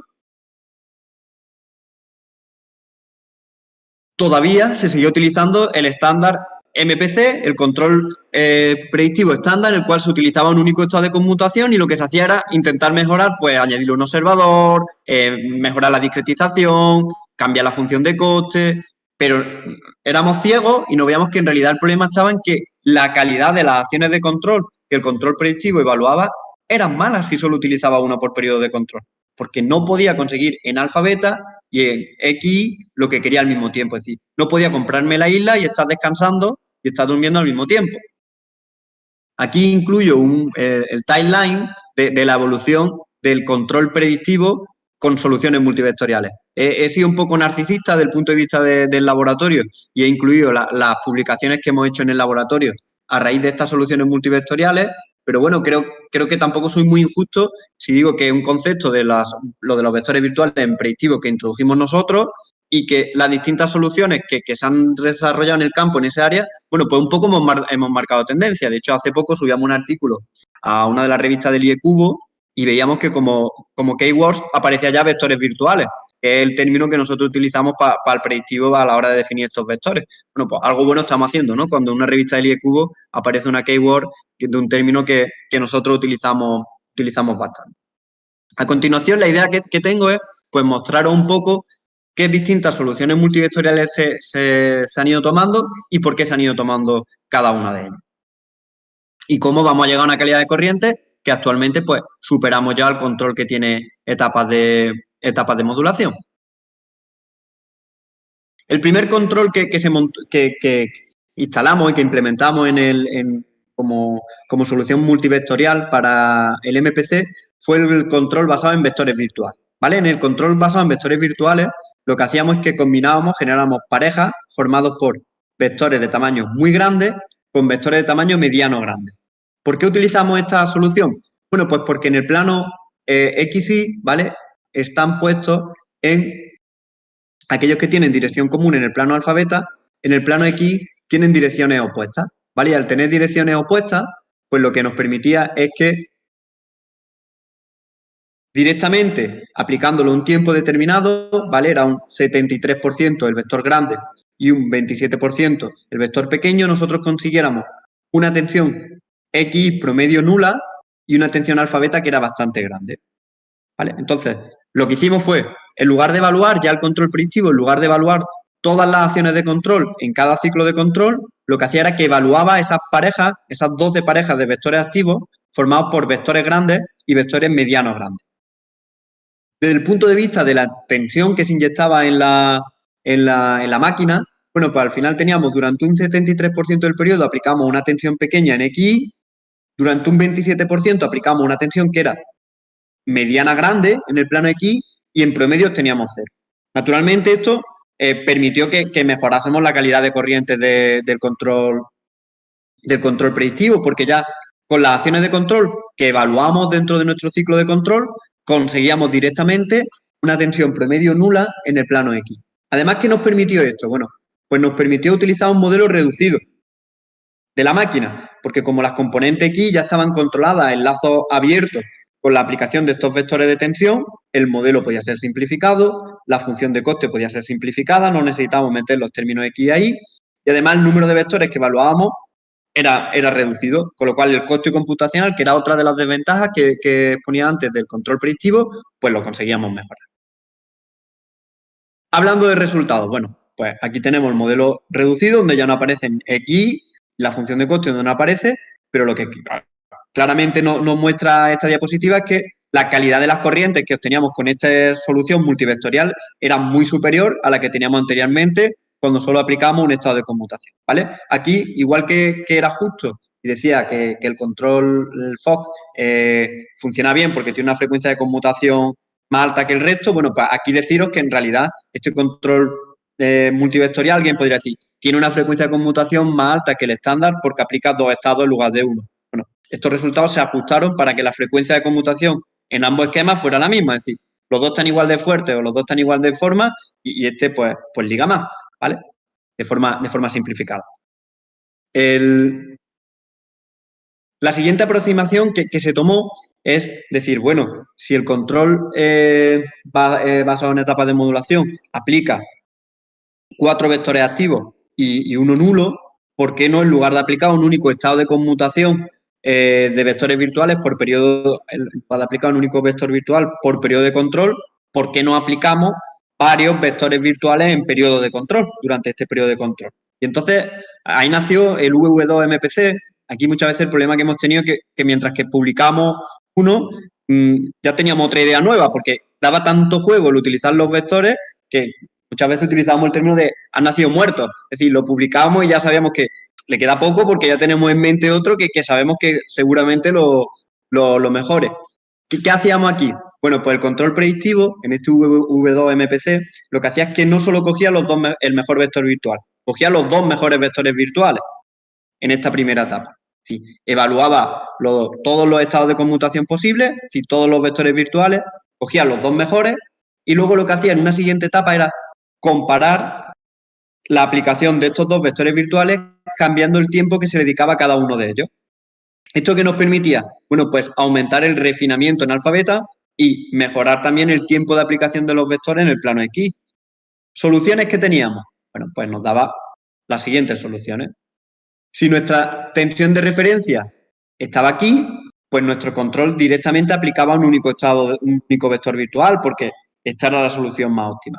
todavía se siguió utilizando el estándar MPC, el control predictivo estándar, en el cual se utilizaba un único estado de conmutación y lo que se hacía era intentar mejorar, pues añadirle un observador, mejorar la discretización, cambiar la función de coste, pero éramos ciegos y no veíamos que en realidad el problema estaba en que la calidad de las acciones de control que el control predictivo evaluaba eran malas si solo utilizaba una por periodo de control, porque no podía conseguir en alfa beta y en X lo que quería al mismo tiempo. Es decir, no podía comprarme la isla y estar descansando y estar durmiendo al mismo tiempo. Aquí incluyo el timeline de la evolución del control predictivo con soluciones multivectoriales. He sido un poco narcisista desde el punto de vista del laboratorio y he incluido las publicaciones que hemos hecho en el laboratorio a raíz de estas soluciones multivectoriales, pero bueno, creo que tampoco soy muy injusto si digo que es un concepto de lo de los vectores virtuales en predictivo que introdujimos nosotros y que las distintas soluciones que se han desarrollado en el campo en esa área, bueno, pues un poco hemos marcado tendencia. De hecho, hace poco subíamos un artículo a una de las revistas del IECubo y veíamos que como keywords aparecía ya vectores virtuales. que es el término que nosotros utilizamos para el predictivo a la hora de definir estos vectores. Bueno, pues algo bueno estamos haciendo, ¿no? Cuando en una revista del IEcubo aparece una keyword de un término que nosotros utilizamos bastante. A continuación, la idea que tengo es pues mostraros un poco qué distintas soluciones multivectoriales se han ido tomando y por qué se han ido tomando cada una de ellas. Y cómo vamos a llegar a una calidad de corriente que actualmente pues superamos ya el control que tiene etapas de modulación. El primer control que instalamos y que implementamos como solución multivectorial para el MPC fue el control basado en vectores virtuales, ¿vale? En el control basado en vectores virtuales lo que hacíamos es que generábamos parejas formados por vectores de tamaño muy grandes con vectores de tamaño mediano grande. ¿Por qué utilizamos esta solución? Bueno, pues porque en el plano XY, ¿vale? Están puestos en aquellos que tienen dirección común en el plano alfa beta, en el plano X tienen direcciones opuestas, ¿vale? Y al tener direcciones opuestas, pues lo que nos permitía es que directamente, aplicándolo a un tiempo determinado, ¿vale? Era un 73% el vector grande y un 27% el vector pequeño, nosotros consiguiéramos una tensión X promedio nula y una tensión alfa beta que era bastante grande, ¿vale? Entonces, lo que hicimos fue, en lugar de evaluar ya el control predictivo, en lugar de evaluar todas las acciones de control en cada ciclo de control, lo que hacía era que evaluaba esas parejas, esas 12 parejas de vectores activos formados por vectores grandes y vectores medianos grandes. Desde el punto de vista de la tensión que se inyectaba en la máquina, bueno, pues al final teníamos durante un 73% del periodo aplicamos una tensión pequeña en X, durante un 27% aplicamos una tensión que era mediana grande en el plano X y en promedio teníamos 0. Naturalmente esto permitió que mejorásemos la calidad de corriente del control predictivo, porque ya con las acciones de control que evaluamos dentro de nuestro ciclo de control, conseguíamos directamente una tensión promedio nula en el plano X. Además, ¿qué nos permitió esto? Bueno, pues nos permitió utilizar un modelo reducido de la máquina, porque como las componentes X ya estaban controladas en lazos abiertos con la aplicación de estos vectores de tensión, el modelo podía ser simplificado, la función de coste podía ser simplificada, no necesitábamos meter los términos X ahí, y además el número de vectores que evaluábamos era reducido, con lo cual el coste computacional, que era otra de las desventajas que exponía antes del control predictivo, pues lo conseguíamos mejorar. Hablando de resultados, bueno, pues aquí tenemos el modelo reducido, donde ya no aparecen X, la función de coste donde no aparece, pero lo que claramente nos muestra esta diapositiva es que la calidad de las corrientes que obteníamos con esta solución multivectorial era muy superior a la que teníamos anteriormente cuando solo aplicábamos un estado de conmutación, ¿vale? Aquí, igual que era justo y decía que el control, el FOC, funciona bien porque tiene una frecuencia de conmutación más alta que el resto, bueno, pues aquí deciros que en realidad este control multivectorial, alguien podría decir, tiene una frecuencia de conmutación más alta que el estándar porque aplica 2 estados en lugar de 1. Bueno, estos resultados se ajustaron para que la frecuencia de conmutación en ambos esquemas fuera la misma, es decir, los dos están igual de fuertes o los dos están igual de forma y este pues liga más, ¿vale? De forma simplificada. La siguiente aproximación que se tomó es decir, bueno, si el control basado en etapas de modulación aplica 4 vectores activos y uno nulo, ¿por qué no en lugar de aplicar un único estado de conmutación de vectores virtuales por periodo, para aplicar un único vector virtual por periodo de control, ¿por qué no aplicamos varios vectores virtuales en periodo de control, durante este periodo de control? Y entonces ahí nació el VV2-MPC. Aquí muchas veces el problema que hemos tenido es que mientras que publicamos uno, ya teníamos otra idea nueva, porque daba tanto juego el utilizar los vectores que muchas veces utilizábamos el término de han nacido muertos. Es decir, lo publicábamos y ya sabíamos que le queda poco porque ya tenemos en mente otro que sabemos que seguramente lo mejore. ¿Qué hacíamos aquí? Bueno, pues el control predictivo en este V2-MPC lo que hacía es que no solo cogía el mejor vector virtual, cogía los 2 mejores vectores virtuales en esta primera etapa. Sí, evaluaba todos los estados de conmutación posibles, todos los vectores virtuales, cogía los 2 mejores y luego lo que hacía en una siguiente etapa era comparar la aplicación de estos 2 vectores virtuales cambiando el tiempo que se dedicaba a cada uno de ellos. ¿Esto qué nos permitía? Bueno, pues aumentar el refinamiento en alfa beta, y mejorar también el tiempo de aplicación de los vectores en el plano X. ¿Soluciones que teníamos? Bueno, pues nos daba las siguientes soluciones. Si nuestra tensión de referencia estaba aquí, pues nuestro control directamente aplicaba un único vector virtual, porque esta era la solución más óptima.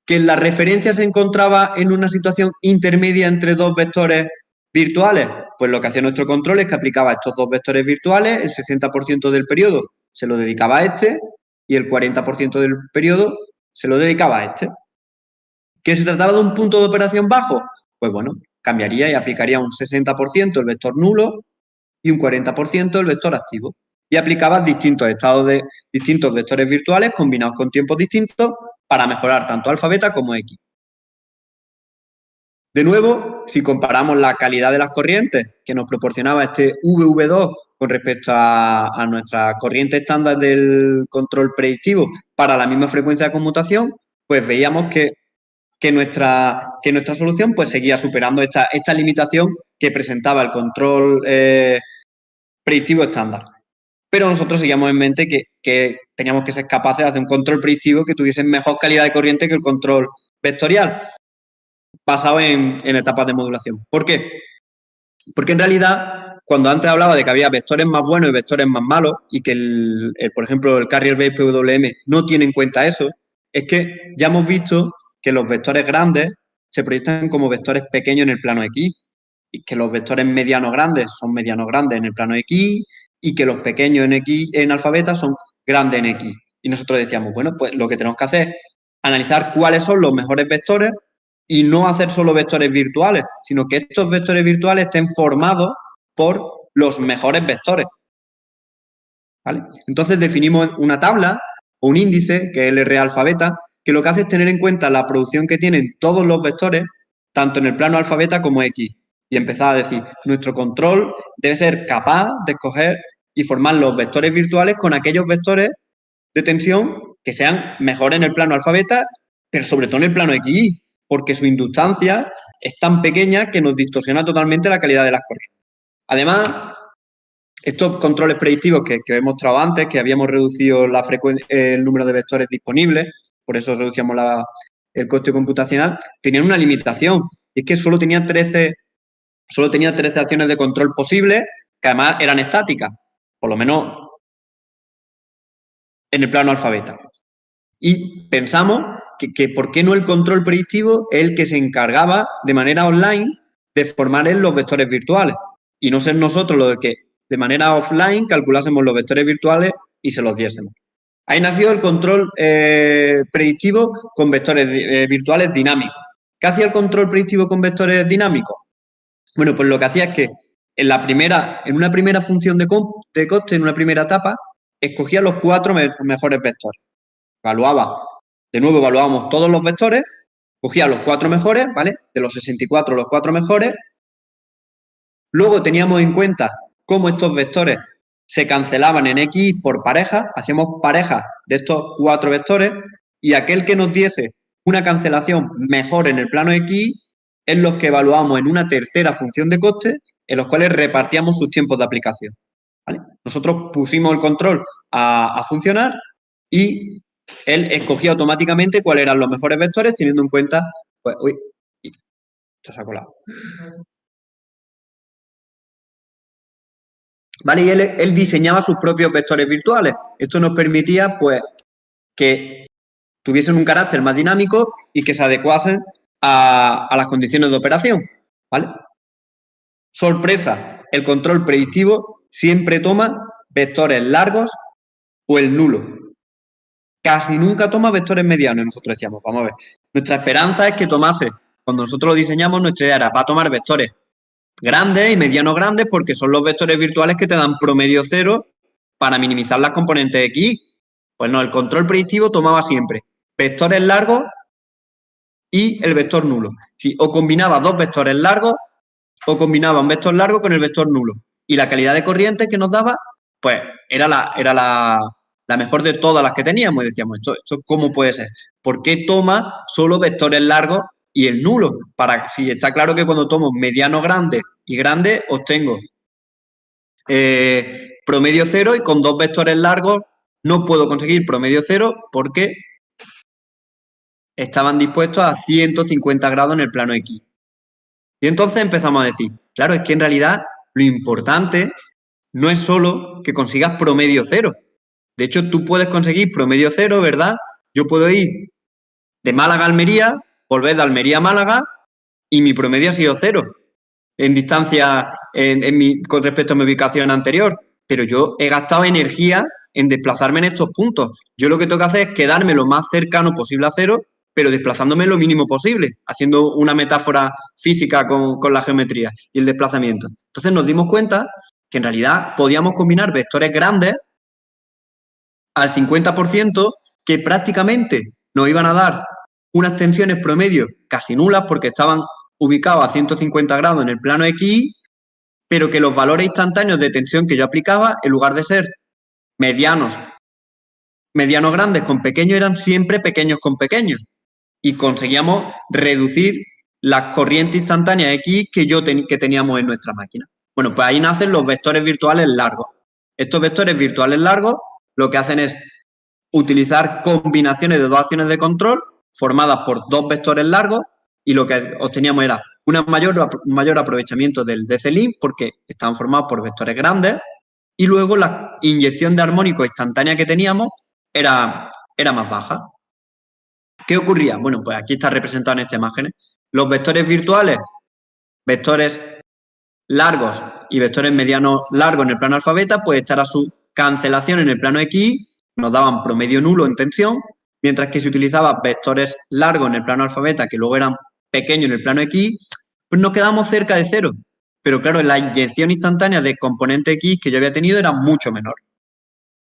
Que la referencia se encontraba en una situación intermedia entre dos vectores virtuales, pues lo que hacía nuestro control es que aplicaba estos dos vectores virtuales, el 60% del periodo se lo dedicaba a este y el 40% del periodo se lo dedicaba a este. ¿Que se trataba de un punto de operación bajo? Pues bueno, cambiaría y aplicaría un 60% el vector nulo y un 40% el vector activo. Y aplicaba distintos estados de distintos vectores virtuales combinados con tiempos distintos para mejorar tanto alfa, beta como X. De nuevo, si comparamos la calidad de las corrientes que nos proporcionaba este VV2 con respecto a nuestra corriente estándar del control predictivo para la misma frecuencia de conmutación, pues veíamos que nuestra solución pues seguía superando esta limitación que presentaba el control predictivo estándar. Pero nosotros seguíamos en mente que teníamos que ser capaces de hacer un control predictivo que tuviese mejor calidad de corriente que el control vectorial, basado en etapas de modulación. ¿Por qué? Porque en realidad, cuando antes hablaba de que había vectores más buenos y vectores más malos, y que, por ejemplo, el carrier based PWM no tiene en cuenta eso, es que ya hemos visto que los vectores grandes se proyectan como vectores pequeños en el plano X, y que los vectores medianos grandes son medianos grandes en el plano X, y que los pequeños en X, en alfa beta, son grandes en X. Y nosotros decíamos, bueno, pues lo que tenemos que hacer es analizar cuáles son los mejores vectores y no hacer solo vectores virtuales, sino que estos vectores virtuales estén formados por los mejores vectores. ¿Vale? Entonces definimos una tabla o un índice, que es el R alfa beta, que lo que hace es tener en cuenta la producción que tienen todos los vectores, tanto en el plano alfa beta como X. Y empezar a decir, nuestro control debe ser capaz de escoger y formar los vectores virtuales con aquellos vectores de tensión que sean mejores en el plano alfa beta, pero sobre todo en el plano XY, porque su inductancia es tan pequeña que nos distorsiona totalmente la calidad de las corrientes. Además, estos controles predictivos que he mostrado antes, que habíamos reducido el número de vectores disponibles, por eso reducíamos el coste computacional, tenían una limitación, y es que solo tenía 13 acciones de control posibles, que además eran estáticas, por lo menos en el plano alfa beta. Y pensamos que por qué no el control predictivo es el que se encargaba de manera online de formar los vectores virtuales y no ser nosotros los que de manera offline calculásemos los vectores virtuales y se los diésemos. Ahí nació el control predictivo con vectores virtuales dinámicos. ¿Qué hacía el control predictivo con vectores dinámicos? Bueno, pues lo que hacía es que en una primera función de coste, en una primera etapa, escogía los 4 mejores vectores. Evaluábamos todos los vectores, cogía los 4 mejores, ¿vale? De los 64, los 4 mejores. Luego teníamos en cuenta cómo estos vectores se cancelaban en X por parejas, hacíamos parejas de estos 4 vectores y aquel que nos diese una cancelación mejor en el plano X es los que evaluamos en una tercera función de coste en los cuales repartíamos sus tiempos de aplicación. ¿Vale? Nosotros pusimos el control a funcionar y él escogía automáticamente cuáles eran los mejores vectores teniendo en cuenta, pues, uy, esto se ha colado. ¿Vale? Y él diseñaba sus propios vectores virtuales. Esto nos permitía, pues, que tuviesen un carácter más dinámico y que se adecuasen a las condiciones de operación, ¿vale? Sorpresa, el control predictivo siempre toma vectores largos o el nulo. Casi nunca toma vectores medianos. Nosotros decíamos, vamos a ver, nuestra esperanza es que tomase, cuando nosotros lo diseñamos, nuestra idea era, va a tomar vectores grandes y medianos grandes porque son los vectores virtuales que te dan promedio cero para minimizar las componentes X. Pues no, el control predictivo tomaba siempre vectores largos y el vector nulo. Sí, o combinaba dos vectores largos o combinaba un vector largo con el vector nulo. Y la calidad de corriente que nos daba, pues era la mejor de todas las que teníamos. Y decíamos, ¿esto cómo puede ser? ¿Por qué toma solo vectores largos y el nulo? Si está claro que cuando tomo mediano grande y grande, obtengo promedio cero y con dos vectores largos no puedo conseguir promedio cero porque estaban dispuestos a 150 grados en el plano X. Y entonces empezamos a decir, claro, es que en realidad lo importante no es solo que consigas promedio cero. De hecho, tú puedes conseguir promedio cero, ¿verdad? Yo puedo ir de Málaga a Almería, volver de Almería a Málaga y mi promedio ha sido cero en distancia con respecto a mi ubicación anterior. Pero yo he gastado energía en desplazarme en estos puntos. Yo lo que tengo que hacer es quedarme lo más cercano posible a cero, pero desplazándome lo mínimo posible, haciendo una metáfora física con la geometría y el desplazamiento. Entonces nos dimos cuenta que en realidad podíamos combinar vectores grandes al 50% que prácticamente nos iban a dar unas tensiones promedio casi nulas porque estaban ubicados a 150 grados en el plano X, pero que los valores instantáneos de tensión que yo aplicaba, en lugar de ser medianos grandes con pequeños, eran siempre pequeños con pequeños. Y conseguíamos reducir las corrientes instantáneas X que teníamos en nuestra máquina. Bueno, pues ahí nacen los vectores virtuales largos. Estos vectores virtuales largos lo que hacen es utilizar combinaciones de dos acciones de control formadas por dos vectores largos y lo que obteníamos era un mayor aprovechamiento del DC-link porque estaban formados por vectores grandes y luego la inyección de armónicos instantánea que teníamos era más baja. ¿Qué ocurría? Bueno, pues aquí está representado en esta imagen. Los vectores virtuales, vectores largos y vectores medianos largos en el plano alfabeta, pues esta era su cancelación en el plano X, nos daban promedio nulo en tensión, mientras que si utilizaba vectores largos en el plano alfabeta, que luego eran pequeños en el plano X, pues nos quedamos cerca de cero. Pero claro, la inyección instantánea de componente X que yo había tenido era mucho menor.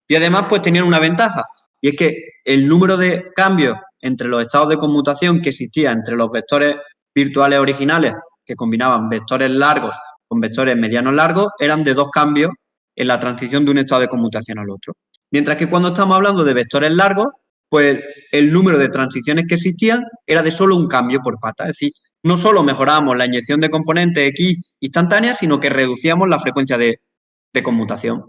Y además, pues tenían una ventaja, y es que el número de cambios entre los estados de conmutación que existía entre los vectores virtuales originales, que combinaban vectores largos con vectores medianos largos, eran de 2 cambios en la transición de un estado de conmutación al otro. Mientras que cuando estamos hablando de vectores largos, pues el número de transiciones que existían era de solo un cambio por pata. Es decir, no solo mejorábamos la inyección de componentes X instantánea, sino que reducíamos la frecuencia de conmutación.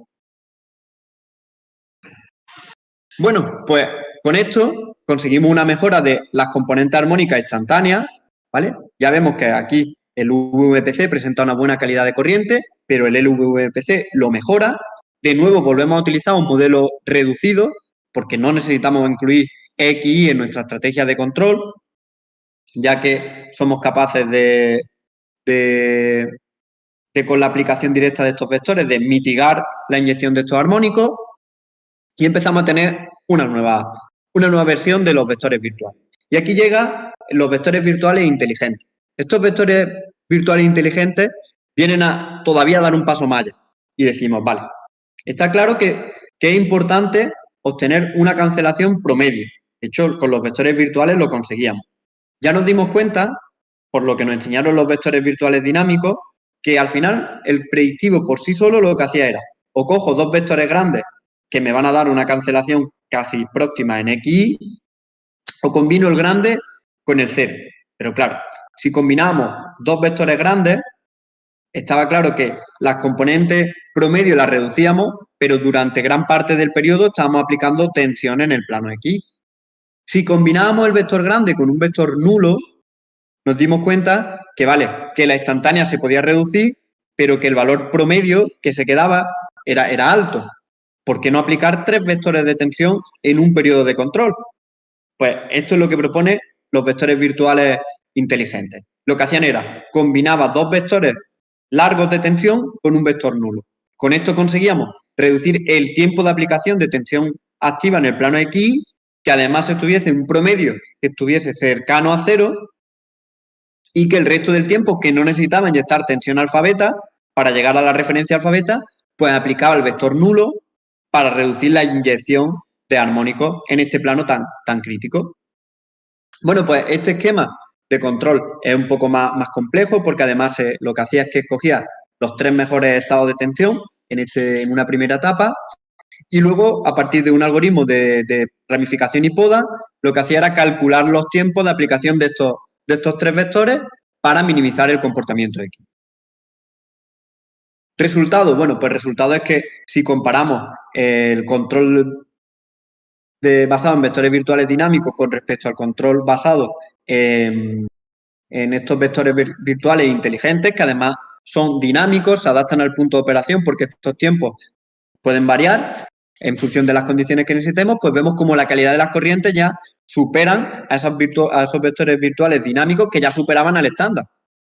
Bueno, pues con esto conseguimos una mejora de las componentes armónicas instantáneas, ¿vale? Ya vemos que aquí el VPC presenta una buena calidad de corriente, pero el LVPC lo mejora. De nuevo volvemos a utilizar un modelo reducido, porque no necesitamos incluir XY en nuestra estrategia de control, ya que somos capaces de con la aplicación directa de estos vectores, de mitigar la inyección de estos armónicos, y empezamos a tener una nueva versión de los vectores virtuales. Y aquí llegan los vectores virtuales inteligentes. Estos vectores virtuales inteligentes vienen a todavía dar un paso más allá. Y decimos, vale, está claro que es importante obtener una cancelación promedio. De hecho, con los vectores virtuales lo conseguíamos. Ya nos dimos cuenta, por lo que nos enseñaron los vectores virtuales dinámicos, que al final el predictivo por sí solo lo que hacía era, o cojo dos vectores grandes que me van a dar una cancelación casi próxima en X, o combino el grande con el cero. Pero claro, si combinamos dos vectores grandes, estaba claro que las componentes promedio las reducíamos, pero durante gran parte del periodo estábamos aplicando tensión en el plano X. Si combinábamos el vector grande con un vector nulo, nos dimos cuenta que, vale, que la instantánea se podía reducir, pero que el valor promedio que se quedaba era alto. ¿Por qué no aplicar 3 vectores de tensión en un periodo de control? Pues esto es lo que propone los vectores virtuales inteligentes. Lo que hacían era, combinaba dos vectores largos de tensión con un vector nulo. Con esto conseguíamos reducir el tiempo de aplicación de tensión activa en el plano X, que además estuviese un promedio que estuviese cercano a cero y que el resto del tiempo que no necesitaba inyectar tensión alfabeta para llegar a la referencia alfabeta, pues aplicaba el vector nulo para reducir la inyección de armónicos en este plano tan crítico. Bueno, pues este esquema de control es un poco más complejo porque además lo que hacía es que escogía los 3 mejores estados de tensión en una primera etapa y luego, a partir de un algoritmo de ramificación y poda, lo que hacía era calcular los tiempos de aplicación de estos 3 vectores para minimizar el comportamiento X. Resultado, bueno, pues el resultado es que si comparamos el control basado en vectores virtuales dinámicos con respecto al control basado en estos vectores virtuales inteligentes, que además son dinámicos, se adaptan al punto de operación porque estos tiempos pueden variar en función de las condiciones que necesitemos, pues vemos como la calidad de las corrientes ya superan a esos vectores virtuales dinámicos que ya superaban al estándar.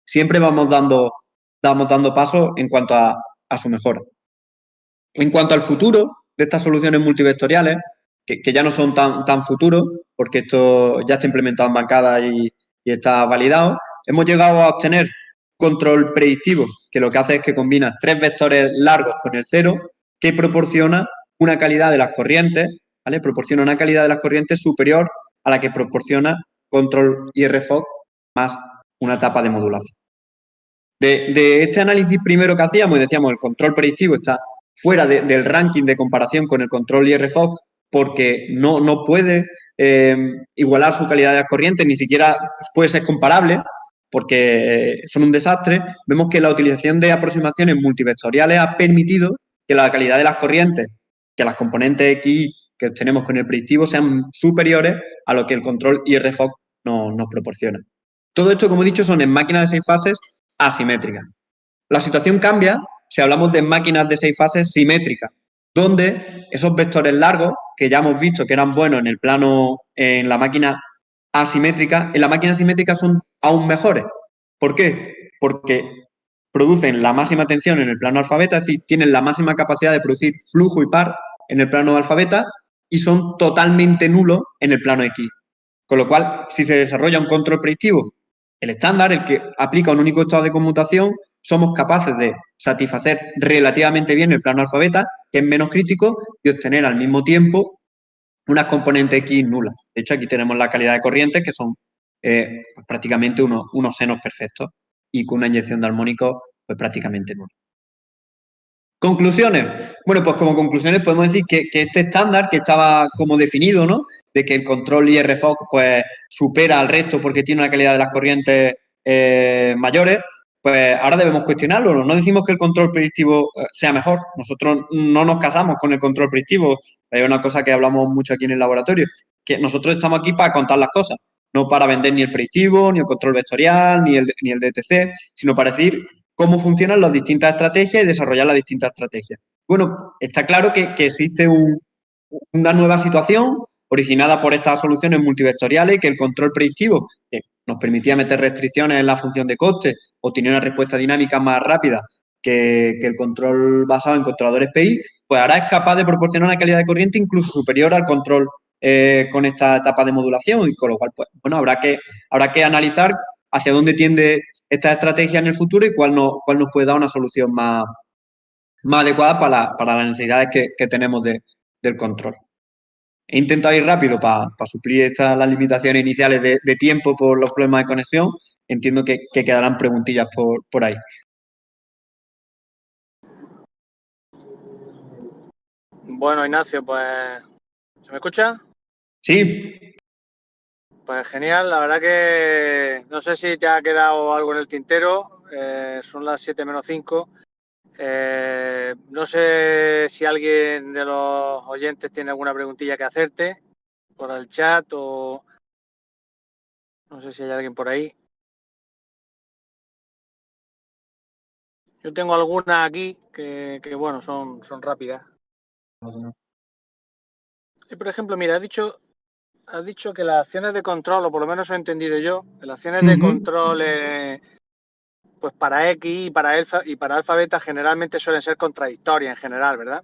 Siempre vamos dando pasos en cuanto a su mejora. En cuanto al futuro de estas soluciones multivectoriales, que ya no son tan futuros, porque esto ya está implementado en bancada y está validado, hemos llegado a obtener control predictivo, que lo que hace es que combina 3 vectores largos con el 0, que proporciona una calidad de las corrientes, ¿vale? Proporciona una calidad de las corrientes superior a la que proporciona control IRFOC más una etapa de modulación. De este análisis primero que hacíamos, y decíamos, el control predictivo está fuera del ranking de comparación con el control IRFOC porque no puede igualar su calidad de las corrientes, ni siquiera puede ser comparable porque son un desastre. Vemos que la utilización de aproximaciones multivectoriales ha permitido que la calidad de las corrientes, que las componentes XY que obtenemos con el predictivo sean superiores a lo que el control IRFOC nos proporciona. Todo esto, como he dicho, son en máquinas de 6 fases asimétricas. La situación cambia si hablamos de máquinas de 6 fases simétricas, donde esos vectores largos, que ya hemos visto que eran buenos en la máquina asimétrica, en la máquina simétrica son aún mejores. ¿Por qué? Porque producen la máxima tensión en el plano alfa beta, es decir, tienen la máxima capacidad de producir flujo y par en el plano alfa beta y son totalmente nulos en el plano X. Con lo cual, si se desarrolla un control predictivo, el estándar, el que aplica un único estado de conmutación, somos capaces de satisfacer relativamente bien el plano alfa beta, que es menos crítico, y obtener al mismo tiempo unas componentes X nulas. De hecho, aquí tenemos la calidad de corrientes, que son pues prácticamente unos senos perfectos, y con una inyección de armónicos pues prácticamente nula. Conclusiones. Bueno, pues como conclusiones podemos decir que este estándar que estaba como definido, ¿no? De que el control IRFOC pues supera al resto porque tiene una calidad de las corrientes mayores, pues ahora debemos cuestionarlo. No decimos que el control predictivo sea mejor. Nosotros no nos casamos con el control predictivo. Es una cosa que hablamos mucho aquí en el laboratorio, que nosotros estamos aquí para contar las cosas, no para vender ni el predictivo, ni el control vectorial, ni el DTC, sino para decir cómo funcionan las distintas estrategias y desarrollar las distintas estrategias. Bueno, está claro que existe una nueva situación originada por estas soluciones multivectoriales, que el control predictivo, que nos permitía meter restricciones en la función de coste o tener una respuesta dinámica más rápida que el control basado en controladores PI, pues ahora es capaz de proporcionar una calidad de corriente incluso superior al control con esta etapa de modulación, y con lo cual, pues, bueno, habrá que analizar hacia dónde tiende esta estrategia en el futuro y cuál nos puede dar una solución más adecuada para las necesidades que tenemos del control. He intentado ir rápido para suplir las limitaciones iniciales de tiempo por los problemas de conexión. Entiendo que quedarán preguntillas por ahí. Bueno, Ignacio, pues, ¿se me escucha? Sí. Pues genial, la verdad que no sé si te ha quedado algo en el tintero, son las 7 menos 5. No sé si alguien de los oyentes tiene alguna preguntilla que hacerte por el chat o no sé si hay alguien por ahí. Yo tengo algunas aquí que bueno, son rápidas. Y por ejemplo, mira, has dicho que las acciones de control, o por lo menos he entendido yo, que las acciones de control pues para X y para alfa beta generalmente suelen ser contradictorias en general, ¿verdad?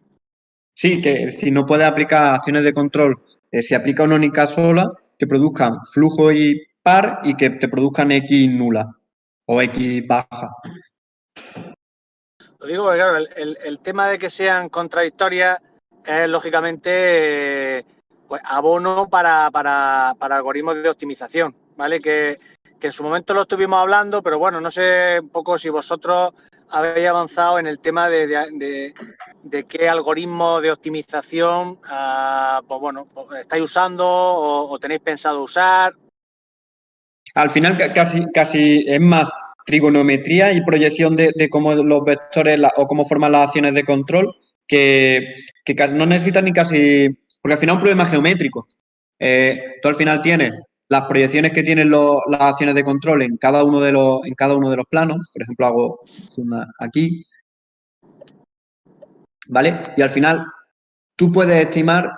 Sí, que si no puedes aplicar acciones de control, si aplica una única sola, que produzcan flujo y par y que te produzcan X nula o X baja. Lo digo porque, claro, el tema de que sean contradictorias es lógicamente pues abono para algoritmos de optimización, ¿vale? Que en su momento lo estuvimos hablando, pero bueno, no sé un poco si vosotros habéis avanzado en el tema de qué algoritmo de optimización pues bueno, estáis usando o tenéis pensado usar. Al final casi es más trigonometría y proyección de cómo los vectores o cómo forman las acciones de control que no necesitan ni casi Porque al final es un problema geométrico. Tú al final tienes las proyecciones que tienen las acciones de control en cada uno de los planos. Por ejemplo, hago una aquí. ¿Vale? Y al final tú puedes estimar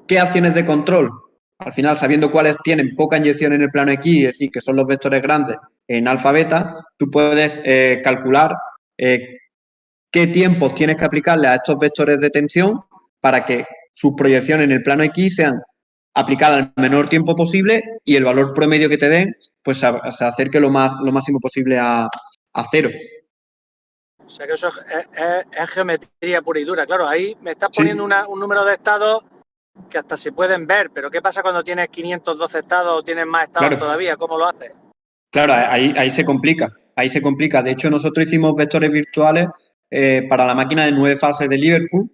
qué acciones de control, al final sabiendo cuáles tienen poca inyección en el plano X, es decir, que son los vectores grandes en alfa beta, tú puedes calcular qué tiempos tienes que aplicarle a estos vectores de tensión para que sus proyecciones en el plano X sean aplicadas al menor tiempo posible y el valor promedio que te den pues se acerque lo máximo posible a cero. O sea que eso es geometría pura y dura. Claro, ahí me estás poniendo un número de estados que hasta se pueden ver, pero ¿qué pasa cuando tienes 512 estados o tienes más estados todavía? ¿Cómo lo haces? Claro, ahí se complica. Ahí se complica. De hecho, nosotros hicimos vectores virtuales para la máquina de 9 fases de Liverpool,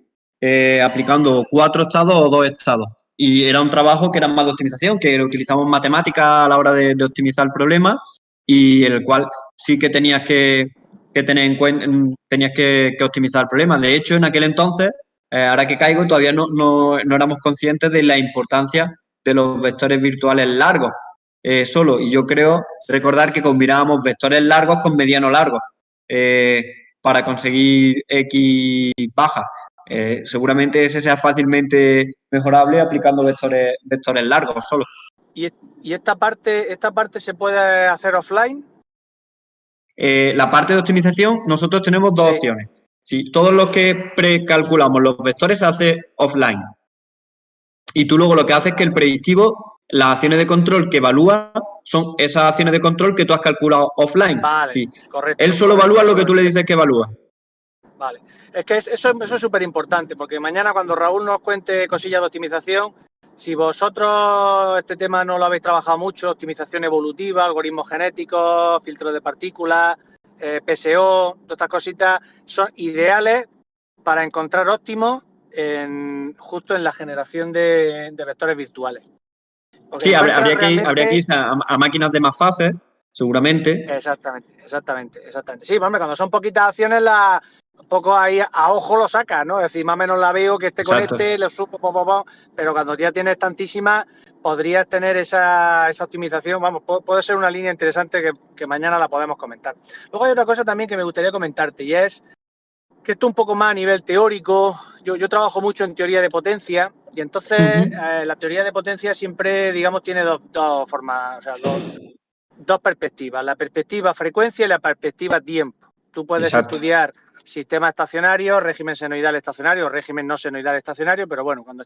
aplicando 4 estados o 2 estados. Y era un trabajo que era más de optimización, que utilizamos matemáticas a la hora de optimizar el problema y en el cual sí que tenías que tener en cuenta, tenías que optimizar el problema. De hecho, en aquel entonces, ahora que caigo, todavía no éramos conscientes de la importancia de los vectores virtuales largos. Solo. Y yo creo recordar que combinábamos vectores largos con mediano largos para conseguir X baja. Seguramente ese sea fácilmente mejorable aplicando vectores largos solo. ¿Y esta parte se puede hacer offline? La parte de optimización, nosotros tenemos dos opciones. Sí, todo lo que precalculamos los vectores se hace offline. Y tú luego lo que haces es que el predictivo, las acciones de control que evalúa son esas acciones de control que tú has calculado offline. Vale, sí. Correcto. Él solo evalúa lo que tú le dices que evalúa. Vale. Es que eso es súper importante, porque mañana cuando Raúl nos cuente cosillas de optimización, si vosotros este tema no lo habéis trabajado mucho, optimización evolutiva, algoritmos genéticos, filtros de partículas, PSO, todas estas cositas, son ideales para encontrar óptimos justo en la generación de vectores virtuales. Porque sí, habría que ir a máquinas de más fases, seguramente. Exactamente. Sí, hombre, cuando son poquitas acciones, un poco ahí a ojo lo sacas, ¿no? Es decir, más o menos la veo que con este, le supo, pero cuando ya tienes tantísimas, podrías tener esa optimización. Vamos, puede ser una línea interesante que mañana la podemos comentar. Luego hay otra cosa también que me gustaría comentarte y es que esto un poco más a nivel teórico. Yo trabajo mucho en teoría de potencia y entonces la teoría de potencia siempre, digamos, tiene dos formas, o sea, dos perspectivas, la perspectiva frecuencia y la perspectiva tiempo. Tú puedes estudiar sistemas estacionarios, régimen senoidal estacionario, régimen no senoidal estacionario, pero bueno, cuando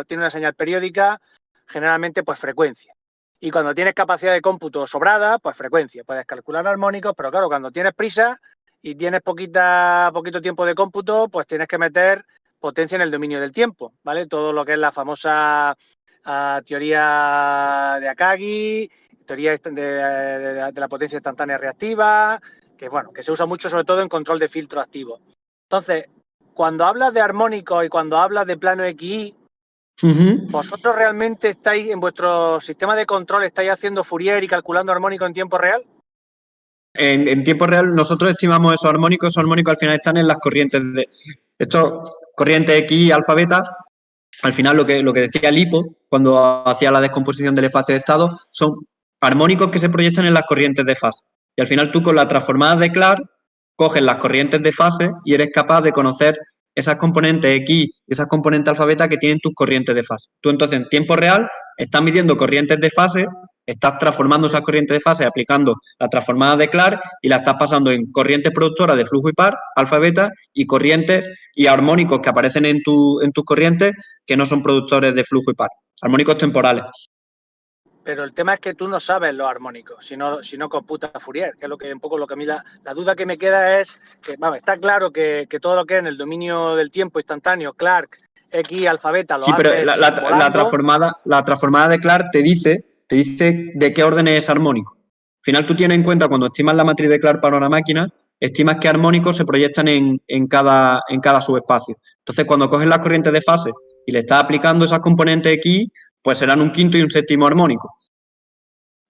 tiene una señal periódica, generalmente pues frecuencia. Y cuando tienes capacidad de cómputo sobrada, pues frecuencia. Puedes calcular armónicos, pero claro, cuando tienes prisa y tienes poquito tiempo de cómputo, pues tienes que meter potencia en el dominio del tiempo, ¿vale? Todo lo que es la famosa teoría de Akagi, teoría de la potencia instantánea reactiva, que bueno, que se usa mucho sobre todo en control de filtro activo. Entonces, cuando hablas de armónicos y cuando hablas de plano XY, ¿vosotros realmente estáis en vuestro sistema de control, estáis haciendo Fourier y calculando armónicos en tiempo real? En tiempo real nosotros estimamos esos armónicos al final están en las corrientes de estos corrientes X, alfa, beta. Al final lo que decía Lipo cuando hacía la descomposición del espacio de estado son armónicos que se proyectan en las corrientes de fase. Y al final tú con las transformadas de Clark coges las corrientes de fase y eres capaz de conocer esas componentes X y esas componentes alfa beta que tienen tus corrientes de fase. Tú entonces en tiempo real estás midiendo corrientes de fase, estás transformando esas corrientes de fase aplicando la transformada de Clark y la estás pasando en corrientes productoras de flujo y par, alfa beta, y corrientes y armónicos que aparecen en tus corrientes que no son productores de flujo y par, armónicos temporales. Pero el tema es que tú no sabes los armónicos, si no computas Fourier, que es un poco lo que a mí la duda que me queda es que, vamos, está claro que todo lo que es en el dominio del tiempo instantáneo, Clark, X, alfa, beta, lo haces. Sí, pero la transformada de Clark te dice de qué orden es armónico. Al final tú tienes en cuenta, cuando estimas la matriz de Clark para una máquina, estimas qué armónicos se proyectan en cada subespacio. Entonces, cuando coges las corrientes de fase y le estás aplicando esas componentes X, pues serán un quinto y un séptimo armónico,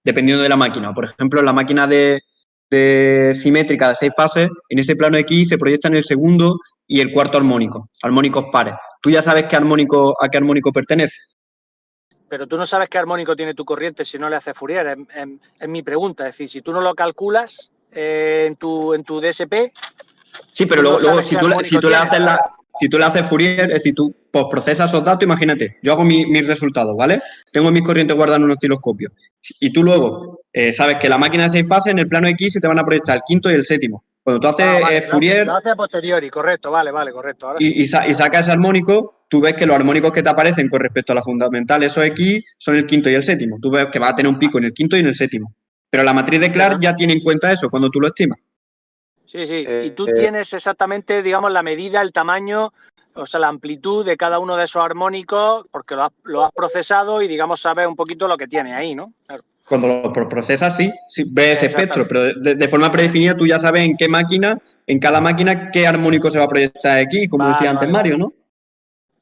dependiendo de la máquina. Por ejemplo, en la máquina de simétrica de 6 fases, en ese plano X se proyectan el segundo y el cuarto armónico, armónicos pares. tú ya sabes a qué armónico pertenece. Pero tú no sabes qué armónico tiene tu corriente si no le haces Fourier. Es mi pregunta. Es decir, si tú no lo calculas en tu DSP, Sí, pero tú no luego sabes qué armónico tienes. si tú le haces Fourier, es decir, tú postprocesas esos datos, imagínate, yo hago mis resultados, ¿vale? Tengo mis corrientes guardadas en un osciloscopio. Y tú luego sabes que la máquina de 6 fases en el plano X se te van a proyectar el quinto y el séptimo. Cuando tú haces Vale, Fourier lo hace a posteriori, correcto, vale, correcto. Ahora sí. y sacas ese armónico, tú ves que los armónicos que te aparecen con respecto a la fundamental, esos X, son el quinto y el séptimo. Tú ves que va a tener un pico en el quinto y en el séptimo. Pero la matriz de Clark ya tiene en cuenta eso cuando tú lo estimas. Sí, sí. Y tú tienes exactamente, digamos, la medida, el tamaño, o sea, la amplitud de cada uno de esos armónicos, porque lo has procesado y, digamos, sabes un poquito lo que tiene ahí, ¿no? Claro. Cuando lo procesas, sí ves ese espectro, pero de forma Vale. predefinida tú ya sabes en cada máquina, qué armónico se va a proyectar aquí, como decía antes Mario, ¿no?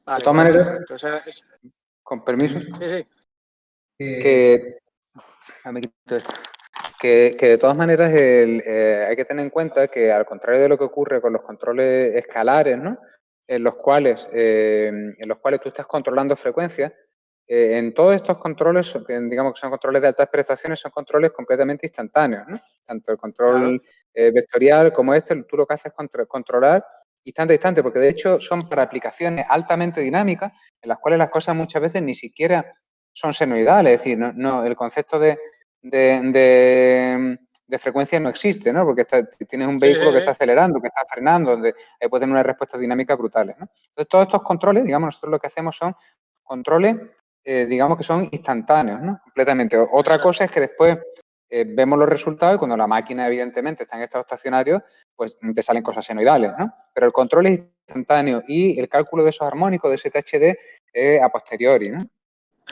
Vale, de todas maneras, con permiso, sí. Que de todas maneras hay que tener en cuenta que, al contrario de lo que ocurre con los controles escalares, ¿no? en los cuales tú estás controlando frecuencias, en todos estos controles, digamos que son controles de altas prestaciones, son controles completamente instantáneos, ¿no? Tanto el control vectorial como tú lo que haces es controlar instante a instante, porque de hecho son para aplicaciones altamente dinámicas, en las cuales las cosas muchas veces ni siquiera son senoidales, es decir, el concepto de frecuencia no existe, ¿no? Porque tienes un vehículo que está acelerando, que está frenando, donde puede tener unas respuestas dinámicas brutales, ¿no? Entonces, todos estos controles, digamos, nosotros lo que hacemos son controles, digamos que son instantáneos, ¿no? Completamente. Otra cosa es que después vemos los resultados y cuando la máquina, evidentemente, está en estado estacionario, pues te salen cosas senoidales, ¿no? Pero el control es instantáneo y el cálculo de esos armónicos, de ese THD, es a posteriori, ¿no?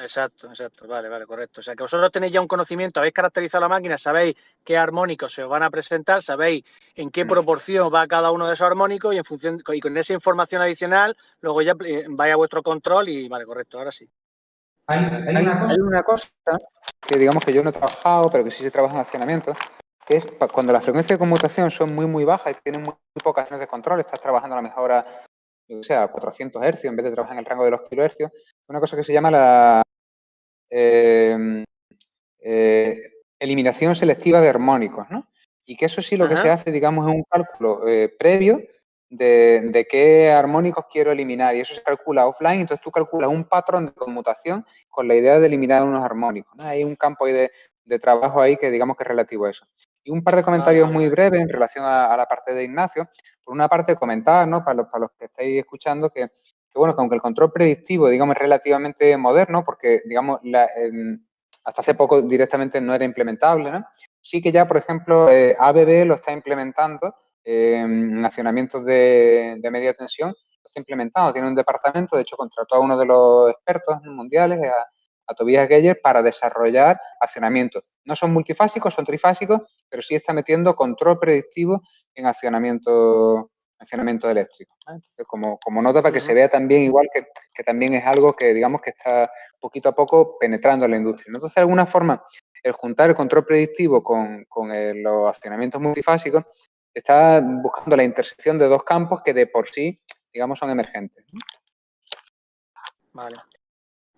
Exacto, vale, correcto. O sea, que vosotros tenéis ya un conocimiento, habéis caracterizado la máquina, sabéis qué armónicos se os van a presentar, sabéis en qué proporción va cada uno de esos armónicos y con esa información adicional, luego ya vais a vuestro control y vale, correcto, ahora sí. Hay una cosa que digamos que yo no he trabajado, pero que sí se trabaja en accionamiento, que es cuando las frecuencias de conmutación son muy, muy bajas y tienen muy pocas acciones de control, estás trabajando a lo mejor a 400 Hz en vez de trabajar en el rango de los kilohercios, una cosa que se llama la eliminación selectiva de armónicos, ¿no? Y que eso sí lo que se hace, digamos, es un cálculo previo de qué armónicos quiero eliminar, y eso se calcula offline. Entonces tú calculas un patrón de conmutación con la idea de eliminar unos armónicos, ¿no? Hay un campo ahí de trabajo ahí que digamos que es relativo a eso. Y un par de comentarios muy breves en relación a la parte de Ignacio. Por una parte, comentar, ¿no? Para los que estáis escuchando, que bueno, que aunque el control predictivo, digamos, es relativamente moderno, porque, digamos, hasta hace poco directamente no era implementable, ¿no? Sí que ya, por ejemplo, ABB lo está implementando en accionamientos de media tensión, lo está implementando, tiene un departamento, de hecho contrató a uno de los expertos mundiales, a Tobias Geyer, para desarrollar accionamientos. No son multifásicos, son trifásicos, pero sí está metiendo control predictivo en accionamiento eléctrico, ¿vale? Entonces, como nota para que se vea también igual que también es algo que digamos que está poquito a poco penetrando en la industria, ¿no? Entonces, de alguna forma, el juntar el control predictivo con los accionamientos multifásicos está buscando la intersección de dos campos que de por sí, digamos, son emergentes, ¿no? Vale.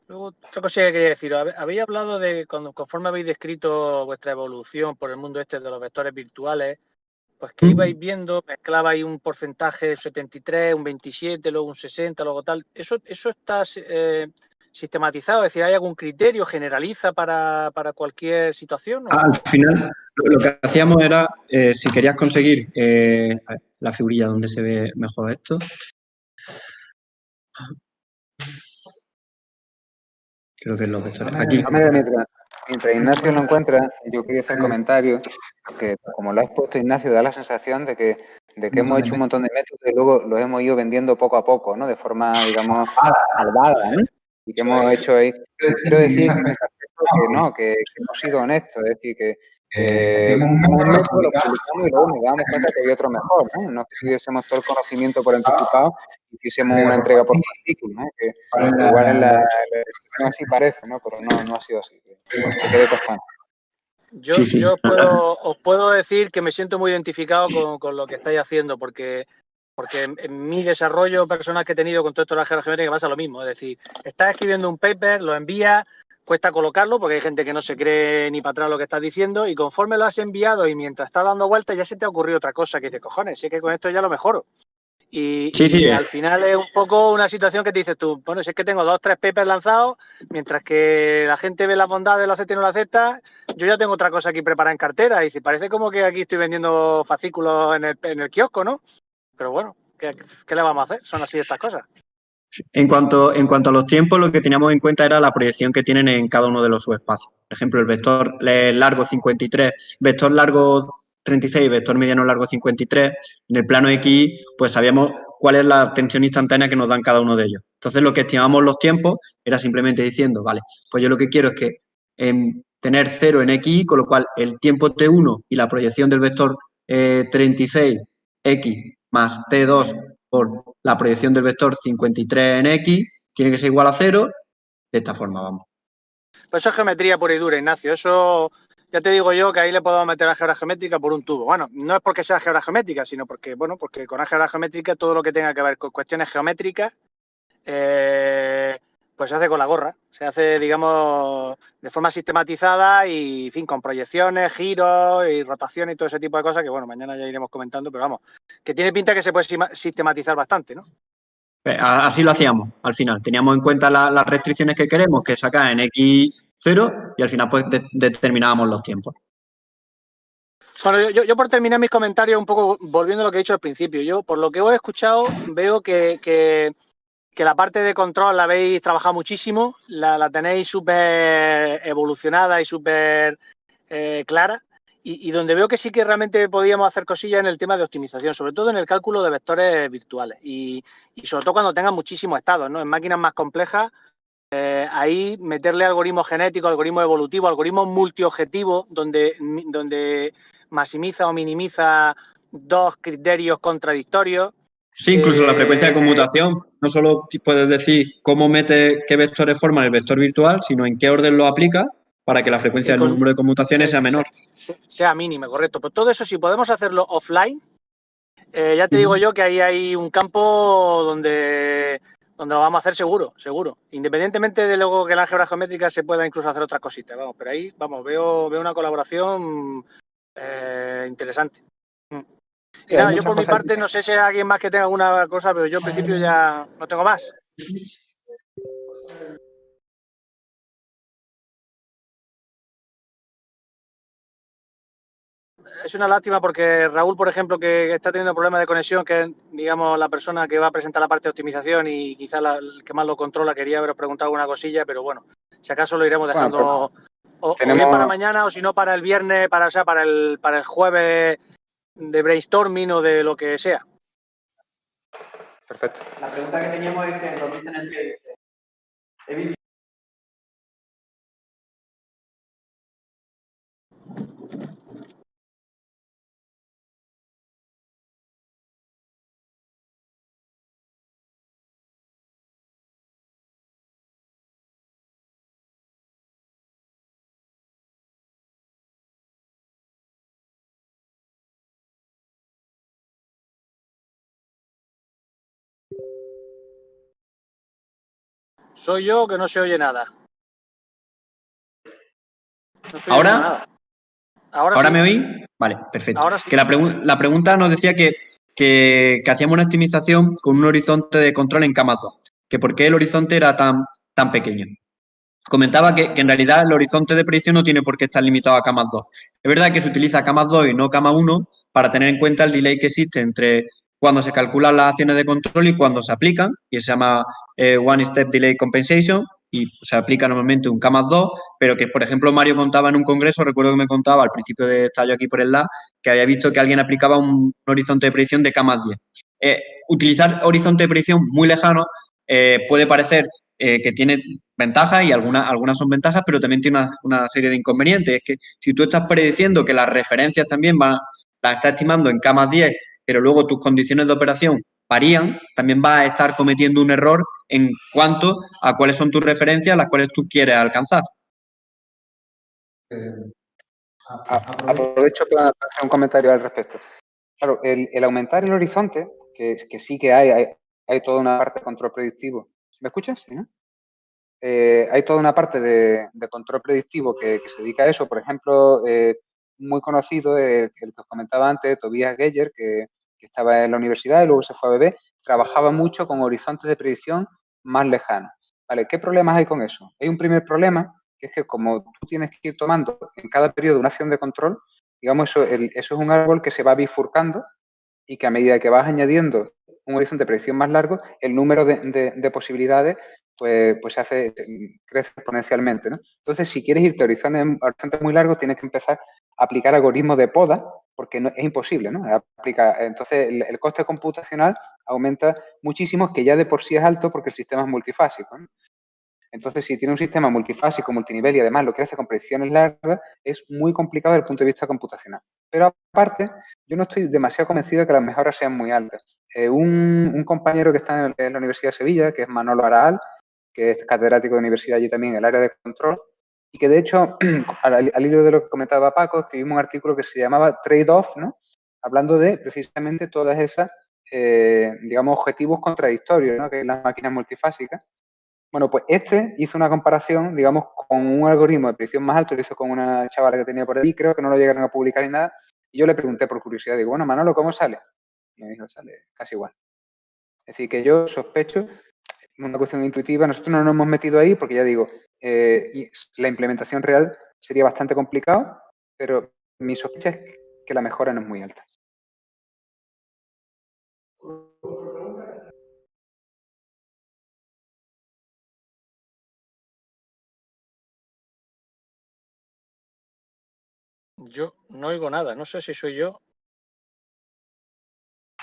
Luego, otra cosa que quería decir, habéis hablado de, conforme habéis descrito vuestra evolución por el mundo este de los vectores virtuales, pues que ibais viendo, mezclabais un porcentaje 73, un 27, luego un 60, luego tal. ¿Eso está sistematizado? Es decir, ¿hay algún criterio? ¿Generaliza para cualquier situación? Al final, lo que hacíamos era, si querías conseguir la figurilla donde se ve mejor esto. Creo que es los vectores. Aquí. Mientras Ignacio lo encuentra, yo quería hacer un comentario, que como lo ha expuesto Ignacio, da la sensación de que hemos hecho un montón de métodos y luego los hemos ido vendiendo poco a poco, ¿no? De forma, digamos, malvada, ¿no? Y que hemos hecho ahí. Quiero decir en ese aspecto que no, que hemos sido honestos, es decir, que hacemos un método, lo publicamos y luego nos damos cuenta que hay otro mejor, ¿no? No que si diésemos todo el conocimiento por anticipado y hiciésemos una entrega por partículas, ¿no? Que igual en la descripción así parece, ¿no? Pero no ha sido así, que quede constante. Yo os puedo decir que me siento muy identificado con lo que estáis haciendo, porque Porque en mi desarrollo personal que he tenido con todo esto de la álgebra geométrica pasa lo mismo. Es decir, estás escribiendo un paper, lo envías, cuesta colocarlo porque hay gente que no se cree ni para atrás lo que estás diciendo y conforme lo has enviado y mientras estás dando vueltas ya se te ha ocurrido otra cosa que te cojones, si es que con esto ya lo mejoro. Sí. Al final es un poco una situación que te dices tú, bueno, si es que tengo 2 o 3 papers lanzados, mientras que la gente ve las bondades, lo acepta y no lo acepta, yo ya tengo otra cosa aquí preparada en cartera. Y dice, parece como que aquí estoy vendiendo fascículos en el kiosco, ¿no? Pero bueno, ¿qué le vamos a hacer? Son así estas cosas. En cuanto a los tiempos, lo que teníamos en cuenta era la proyección que tienen en cada uno de los subespacios. Por ejemplo, el vector largo 53, vector largo 36, vector mediano largo 53. En el plano X, pues sabíamos cuál es la tensión instantánea que nos dan cada uno de ellos. Entonces, lo que estimamos los tiempos era simplemente diciendo, vale, pues yo lo que quiero es que tener 0 en X, con lo cual el tiempo T1 y la proyección del vector 36X más T2 por la proyección del vector 53 en X tiene que ser igual a 0, de esta forma vamos. Pues eso es geometría pura y dura, Ignacio. Eso ya te digo yo que ahí le podemos meter álgebra geométrica por un tubo. Bueno, no es porque sea álgebra geométrica, sino porque, bueno, porque con álgebra geométrica todo lo que tenga que ver con cuestiones geométricas, pues se hace con la gorra. Se hace, digamos, de forma sistematizada y, en fin, con proyecciones, giros y rotaciones y todo ese tipo de cosas que, bueno, mañana ya iremos comentando, pero vamos, que tiene pinta que se puede sistematizar bastante, ¿no? Así lo hacíamos al final. Teníamos en cuenta las restricciones que queremos, que sacar en X0 y al final pues determinábamos los tiempos. Bueno, yo por terminar mis comentarios, un poco volviendo a lo que he dicho al principio, yo por lo que os he escuchado veo que la parte de control la habéis trabajado muchísimo, la tenéis súper evolucionada y súper clara, y donde veo que sí que realmente podíamos hacer cosillas en el tema de optimización, sobre todo en el cálculo de vectores virtuales y sobre todo cuando tengan muchísimos estados, ¿no? En máquinas más complejas, ahí meterle algoritmos genéticos, algoritmos evolutivos, algoritmos multiobjetivos, donde maximiza o minimiza 2 criterios contradictorios. Sí, incluso la frecuencia de conmutación. No solo puedes decir cómo mete, qué vectores forman el vector virtual, sino en qué orden lo aplica para que la frecuencia del número de conmutaciones sea menor. Sea mínima, correcto. Pues todo eso, si podemos hacerlo offline, ya te digo yo que ahí hay un campo donde lo vamos a hacer seguro. Independientemente de luego que la álgebra geométrica se pueda incluso hacer otras cositas. Vamos, pero ahí, vamos, veo una colaboración interesante. Y nada, yo por mi parte, no sé si hay alguien más que tenga alguna cosa, pero yo en principio ya no tengo más. Es una lástima porque Raúl, por ejemplo, que está teniendo problemas de conexión, que es, digamos, la persona que va a presentar la parte de optimización y quizá el que más lo controla, quería haber preguntado alguna cosilla, pero bueno, si acaso lo iremos dejando o bien para mañana o si no para el viernes, para el jueves de brainstorming o de lo que sea. Perfecto. La pregunta que teníamos es que nos dicen en que he visto. Soy yo que no se oye nada. No estoy ¿Ahora? oyendo nada. ¿Ahora sí. me oí? Vale, perfecto. Ahora sí. Que la pregunta nos decía que hacíamos una optimización con un horizonte de control en camas 2. Que por qué el horizonte era tan pequeño. Comentaba que en realidad el horizonte de predicción no tiene por qué estar limitado a camas 2. Es verdad que se utiliza camas 2 y no cama 1 para tener en cuenta el delay que existe entre cuando se calculan las acciones de control y cuando se aplican, y se llama One Step Delay Compensation, y se aplica normalmente un camas 2, pero que, por ejemplo, Mario contaba en un congreso, recuerdo que me contaba al principio de estar yo aquí por el lab, que había visto que alguien aplicaba un horizonte de predicción de camas 10. Utilizar horizonte de predicción muy lejano puede parecer que tiene ventajas y algunas son ventajas, pero también tiene una serie de inconvenientes. Es que si tú estás prediciendo que las referencias también las estás estimando en camas 10, pero luego tus condiciones de operación varían, también vas a estar cometiendo un error en cuanto a cuáles son tus referencias, las cuales tú quieres alcanzar. Aprovecho para hacer un comentario al respecto. Claro, el aumentar el horizonte que sí que hay toda una parte de control predictivo. ¿Me escuchas? ¿Sí, no? Hay toda una parte de control predictivo que se dedica a eso. Por ejemplo, muy conocido, el que os comentaba antes, Tobias Geyer, que estaba en la universidad y luego se fue a BB, trabajaba mucho con horizontes de predicción más lejanos. ¿Vale? ¿Qué problemas hay con eso? Hay un primer problema, que es que como tú tienes que ir tomando en cada periodo una acción de control, digamos, eso es un árbol que se va bifurcando y que a medida que vas añadiendo un horizonte de predicción más largo, el número de posibilidades pues crece exponencialmente, ¿no? Entonces, si quieres irte a horizontes muy largos, tienes que empezar a aplicar algoritmos de poda, porque es imposible, ¿no? Entonces, el coste computacional aumenta muchísimo, que ya de por sí es alto porque el sistema es multifásico, ¿no? Entonces, si tiene un sistema multifásico, multinivel y además lo que hace con predicciones largas, es muy complicado desde el punto de vista computacional. Pero aparte, yo no estoy demasiado convencido de que las mejoras sean muy altas. Un compañero que está en la Universidad de Sevilla, que es Manolo Araal, que es catedrático de universidad allí también en el área de control, y que de hecho, al hilo de lo que comentaba Paco, escribimos un artículo que se llamaba Trade-off, ¿no? Hablando de precisamente todas esas, digamos, objetivos contradictorios, ¿no? Que es las máquinas multifásicas. Bueno, pues hizo una comparación, digamos, con un algoritmo de predicción más alto, lo hizo con una chavala que tenía por ahí, creo que no lo llegaron a publicar ni nada, y yo le pregunté por curiosidad, digo, bueno, Manolo, ¿cómo sale? Y me dijo, sale casi igual. Es decir, que yo sospecho, una cuestión intuitiva, nosotros no nos hemos metido ahí porque ya digo, la implementación real sería bastante complicado, pero mi sospecha es que la mejora no es muy alta. Yo no oigo nada, no sé si soy yo.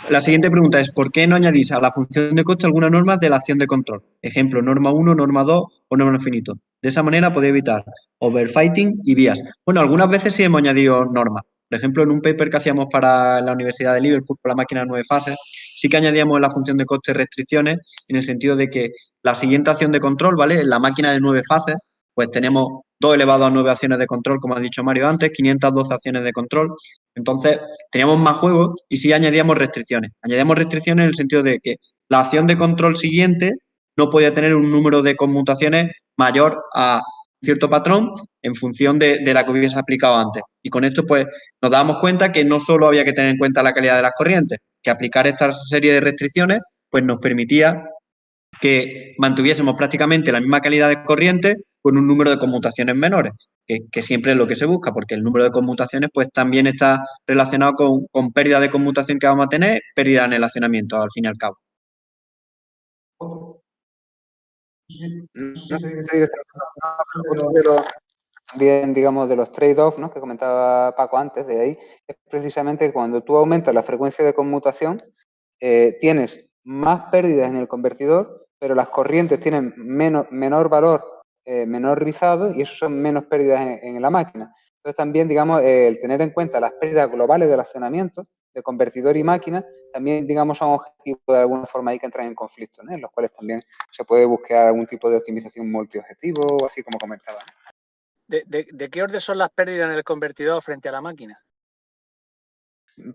La siguiente pregunta es, ¿por qué no añadís a la función de coste alguna norma de la acción de control? Ejemplo, norma 1, norma 2 o norma infinito. De esa manera podéis evitar overfighting y vías. Bueno, algunas veces sí hemos añadido normas. Por ejemplo, en un paper que hacíamos para la Universidad de Liverpool con la máquina de 9 fases, sí que añadíamos en la función de coste restricciones en el sentido de que la siguiente acción de control, ¿vale? En la máquina de 9 fases, pues tenemos 2 elevado a 9 acciones de control, como ha dicho Mario antes, 512 acciones de control. Entonces, teníamos más juegos y sí añadíamos restricciones. Añadíamos restricciones en el sentido de que la acción de control siguiente no podía tener un número de conmutaciones mayor a cierto patrón en función de la que hubiese aplicado antes. Y con esto, pues, nos dábamos cuenta que no solo había que tener en cuenta la calidad de las corrientes, que aplicar esta serie de restricciones, pues nos permitía que mantuviésemos prácticamente la misma calidad de corriente con un número de conmutaciones menores, que siempre es lo que se busca, porque el número de conmutaciones pues también está relacionado con pérdida de conmutación que vamos a tener, pérdida en el accionamiento, al fin y al cabo. También, digamos, de los trade-offs, ¿no? Que comentaba Paco antes, de ahí, es precisamente que cuando tú aumentas la frecuencia de conmutación, tienes más pérdidas en el convertidor, pero las corrientes tienen menor valor, menor rizado, y eso son menos pérdidas en la máquina. Entonces también, digamos, el tener en cuenta las pérdidas globales del accionamiento de convertidor y máquina, también, digamos, son objetivos de alguna forma ahí que entran en conflicto, ¿no? En los cuales también se puede buscar algún tipo de optimización multiobjetivo, o así como comentaba, ¿no? ¿De qué orden son las pérdidas en el convertidor frente a la máquina?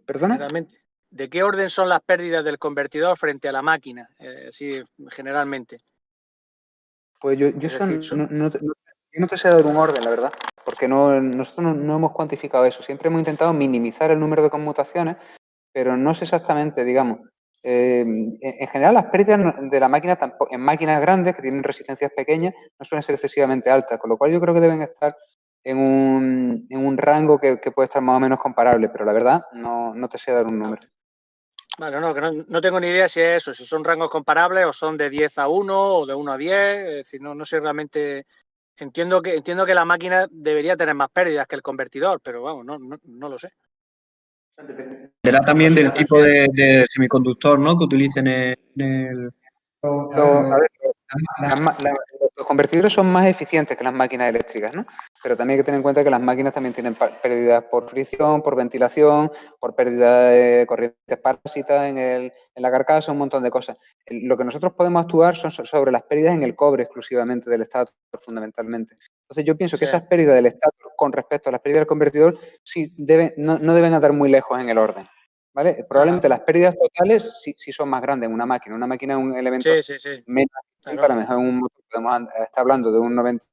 ¿Perdona? Generalmente. ¿De qué orden son las pérdidas del convertidor frente a la máquina? Sí, generalmente. Pues yo no te sé dar un orden, la verdad, porque nosotros no hemos cuantificado eso. Siempre hemos intentado minimizar el número de conmutaciones, pero no sé exactamente, digamos. En general, las pérdidas de la máquina en máquinas grandes que tienen resistencias pequeñas no suelen ser excesivamente altas, con lo cual yo creo que deben estar en un rango que puede estar más o menos comparable, pero la verdad no te sé dar un número. Vale, no tengo ni idea si es eso, si son rangos comparables o son de 10 a 1 o de 1 a 10, es decir, no sé realmente. Entiendo que la máquina debería tener más pérdidas que el convertidor, pero vamos, no lo sé. Dependerá también del tipo de semiconductor, ¿no?, que utilicen en el... A ver, los convertidores son más eficientes que las máquinas eléctricas, ¿no? Pero también hay que tener en cuenta que las máquinas también tienen pérdidas por fricción, por ventilación, por pérdida de corrientes parásitas en la carcasa, un montón de cosas. Lo que nosotros podemos actuar son sobre las pérdidas en el cobre exclusivamente del estator, fundamentalmente. Entonces yo pienso que esas pérdidas del estator con respecto a las pérdidas del convertidor sí no deben andar muy lejos en el orden. ¿vale? Probablemente las pérdidas totales sí son más grandes en una máquina. Una máquina es un elemento menos eficiente, a lo mejor en un motor podemos estar hablando de un 90.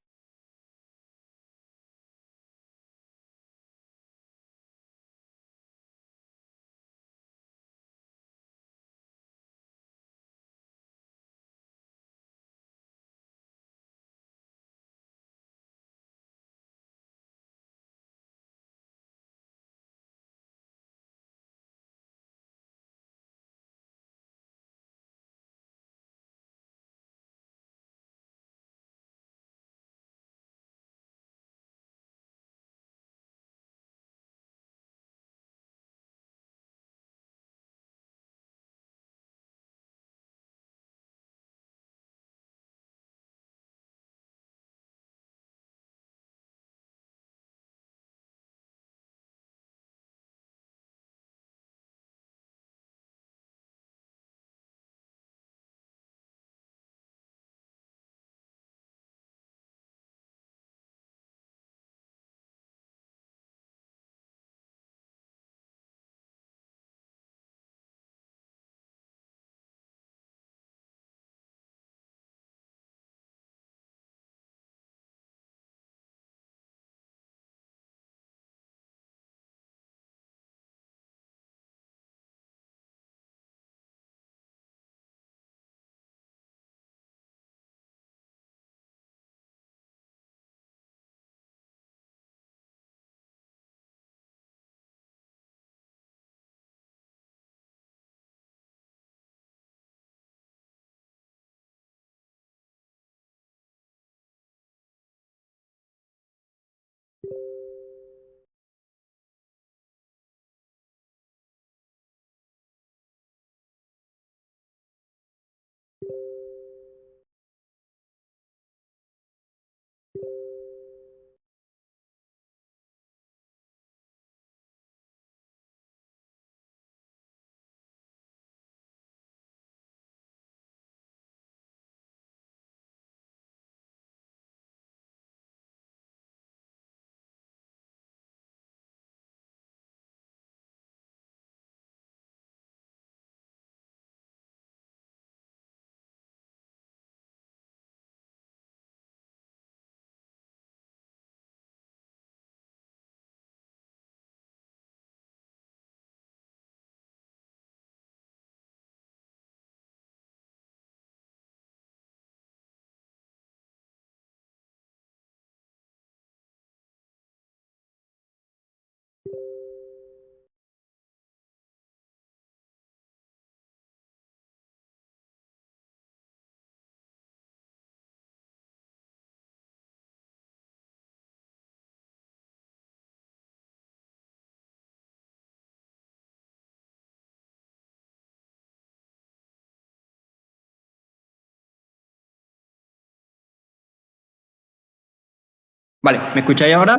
Vale, ¿me escucháis ahora?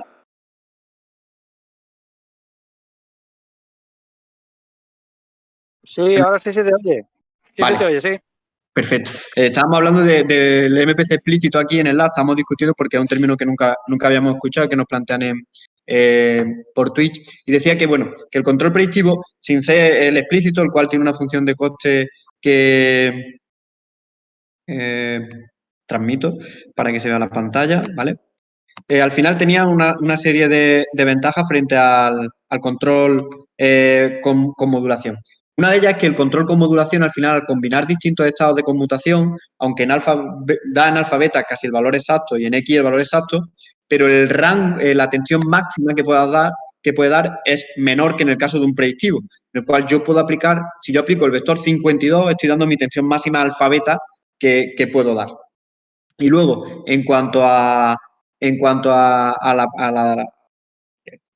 Sí, ahora sí se te oye. Sí Vale. se te oye, sí. Perfecto. Estábamos hablando del MPC explícito aquí en el lab, estamos discutiendo porque es un término que nunca habíamos escuchado, que nos plantean por Twitch. Y decía que, bueno, que el control predictivo, sin ser el explícito, el cual tiene una función de coste que transmito para que se vea la pantalla, ¿vale? Al final tenía una serie de ventajas frente al control con modulación. Una de ellas es que el control con modulación, al final, al combinar distintos estados de conmutación, aunque en alfa da en alfa beta casi el valor exacto y en X el valor exacto, pero el rango, la tensión máxima que puede dar es menor que en el caso de un predictivo, en el cual yo puedo aplicar, si yo aplico el vector 52, estoy dando mi tensión máxima alfa beta que puedo dar. Y luego, en cuanto a la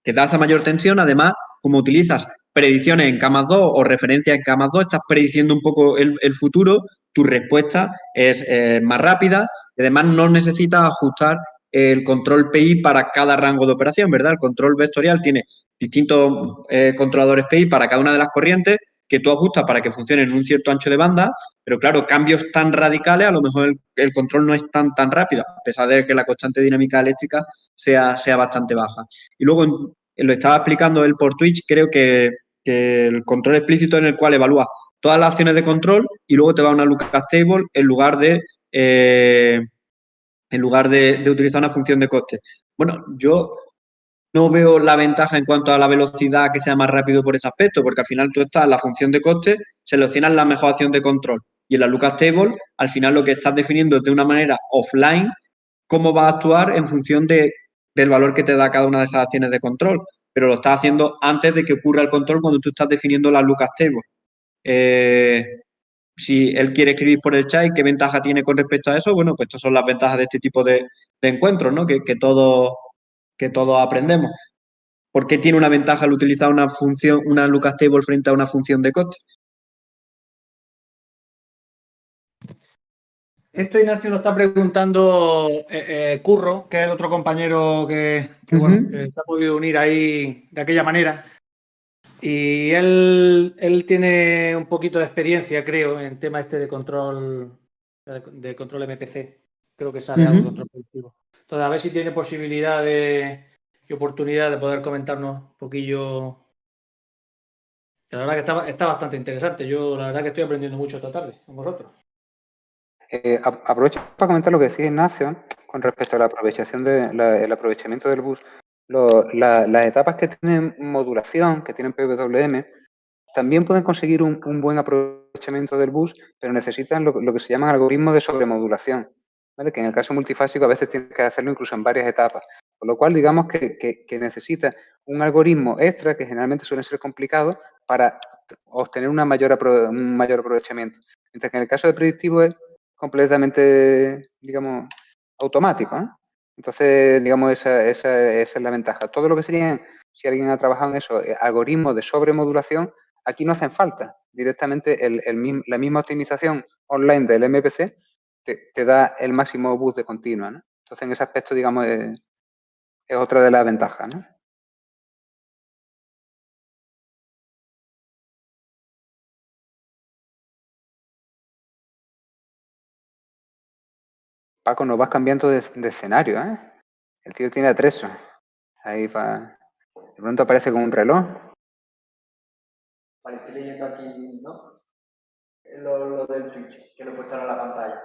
que da esa mayor tensión, además, como utilizas predicciones en K+2 o referencias en K+2, estás prediciendo un poco el futuro, tu respuesta es más rápida y además no necesitas ajustar el control PI para cada rango de operación, ¿verdad? El control vectorial tiene distintos controladores PI para cada una de las corrientes que tú ajustas para que funcionen en un cierto ancho de banda, pero claro, cambios tan radicales, a lo mejor el control no es tan rápido, a pesar de que la constante dinámica eléctrica sea bastante baja. Y luego lo estaba explicando él por Twitch, creo que que el control explícito en el cual evalúa todas las acciones de control y luego te va a una lookup table en lugar de utilizar una función de coste. Bueno, yo no veo la ventaja en cuanto a la velocidad que sea más rápido por ese aspecto, porque al final tú estás en la función de coste, seleccionas la mejor acción de control y en la lookup table al final lo que estás definiendo es de una manera offline cómo va a actuar en función del valor que te da cada una de esas acciones de control, pero lo estás haciendo antes de que ocurra el control cuando tú estás definiendo la lookup table. Si él quiere escribir por el chat, ¿qué ventaja tiene con respecto a eso? Bueno, pues estas son las ventajas de este tipo de encuentros, ¿no? Que todos aprendemos. ¿Por qué tiene una ventaja al utilizar una función, una lookup table frente a una función de coste? Esto, Ignacio, nos está preguntando Curro, que es el otro compañero que se ha podido unir ahí de aquella manera. Y él tiene un poquito de experiencia, creo, en tema este de control MPC. Creo que sabe algo de control productivo. Entonces, a ver si tiene posibilidad y oportunidad de poder comentarnos un poquillo. La verdad que está bastante interesante. Yo la verdad que estoy aprendiendo mucho esta tarde con vosotros. Aprovecho para comentar lo que decía Ignacio con respecto a la aprovechación el aprovechamiento del bus. Las etapas que tienen modulación, que tienen PWM, también pueden conseguir un buen aprovechamiento del bus, pero necesitan lo que se llaman algoritmos de sobremodulación, ¿vale? Que en el caso multifásico a veces tienes que hacerlo incluso en varias etapas. Con lo cual, digamos que necesita un algoritmo extra, que generalmente suelen ser complicados, para obtener un mayor aprovechamiento. Mientras que en el caso de predictivo es completamente, digamos, automático, ¿no? Entonces, digamos, esa es la ventaja. Todo lo que serían, si alguien ha trabajado en eso, algoritmos de sobremodulación, aquí no hacen falta. Directamente la misma optimización online del MPC te da el máximo bus de continua, ¿no? Entonces, en ese aspecto, digamos, es otra de las ventajas, ¿no? Paco, nos vas cambiando de escenario, ¿eh? El tío tiene atrezo. Ahí va. De pronto aparece con un reloj. Vale, estoy leyendo aquí, ¿no? Lo del Twitch, que lo he puesto ahora en la pantalla.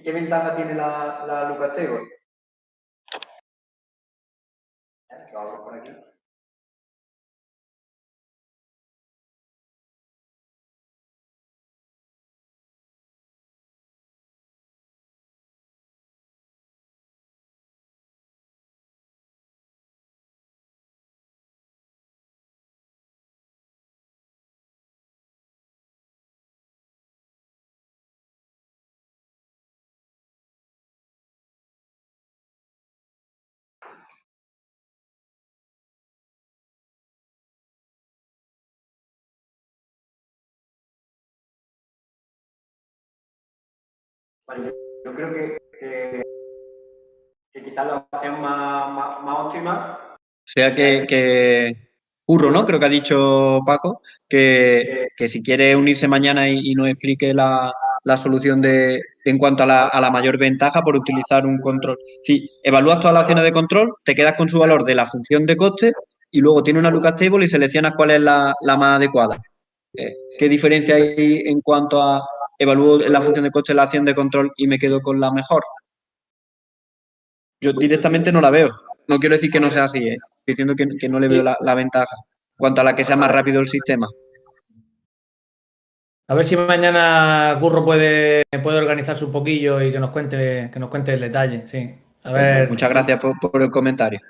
¿Qué ventaja tiene la lookup table? Lo abro por aquí. Vale, yo creo que quizás la opción más óptima sea que Curro, ¿no? Creo que ha dicho Paco, que si quiere unirse mañana y nos explique la solución en cuanto a la mayor ventaja por utilizar un control. Si evalúas todas las acciones de control, te quedas con su valor de la función de coste y luego tiene una lookup table y seleccionas cuál es la más adecuada. ¿Qué diferencia hay en cuanto a evalúo la función de coste la acción de control y me quedo con la mejor? Yo directamente no la veo. No quiero decir que no sea así, ¿eh? Estoy diciendo que no le veo la ventaja en cuanto a la que sea más rápido el sistema. A ver si mañana Curro puede organizarse un poquillo y que nos cuente el detalle, sí. A ver. Muchas gracias por el comentario.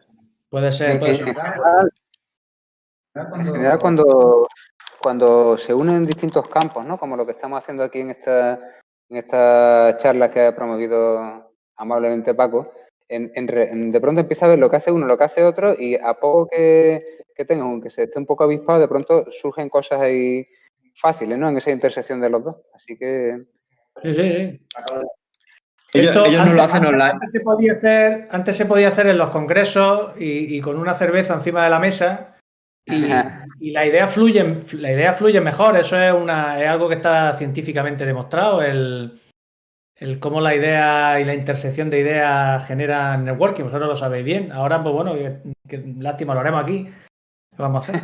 Puede ser. En general, cuando se unen distintos campos, ¿no? Como lo que estamos haciendo aquí en esta charla que ha promovido amablemente Paco, de pronto empieza a ver lo que hace uno, lo que hace otro, y a poco que tenga, aunque se esté un poco avispado, de pronto surgen cosas ahí fáciles, ¿no? En esa intersección de los dos. Así que... Sí. Ellos no lo hacen online. Antes se podía hacer en los congresos y con una cerveza encima de la mesa y la idea fluye mejor. Eso es algo que está científicamente demostrado, el cómo la idea y la intersección de ideas generan networking. Vosotros lo sabéis bien. Ahora, pues bueno, qué lástima, lo haremos aquí. ¿Qué vamos a hacer?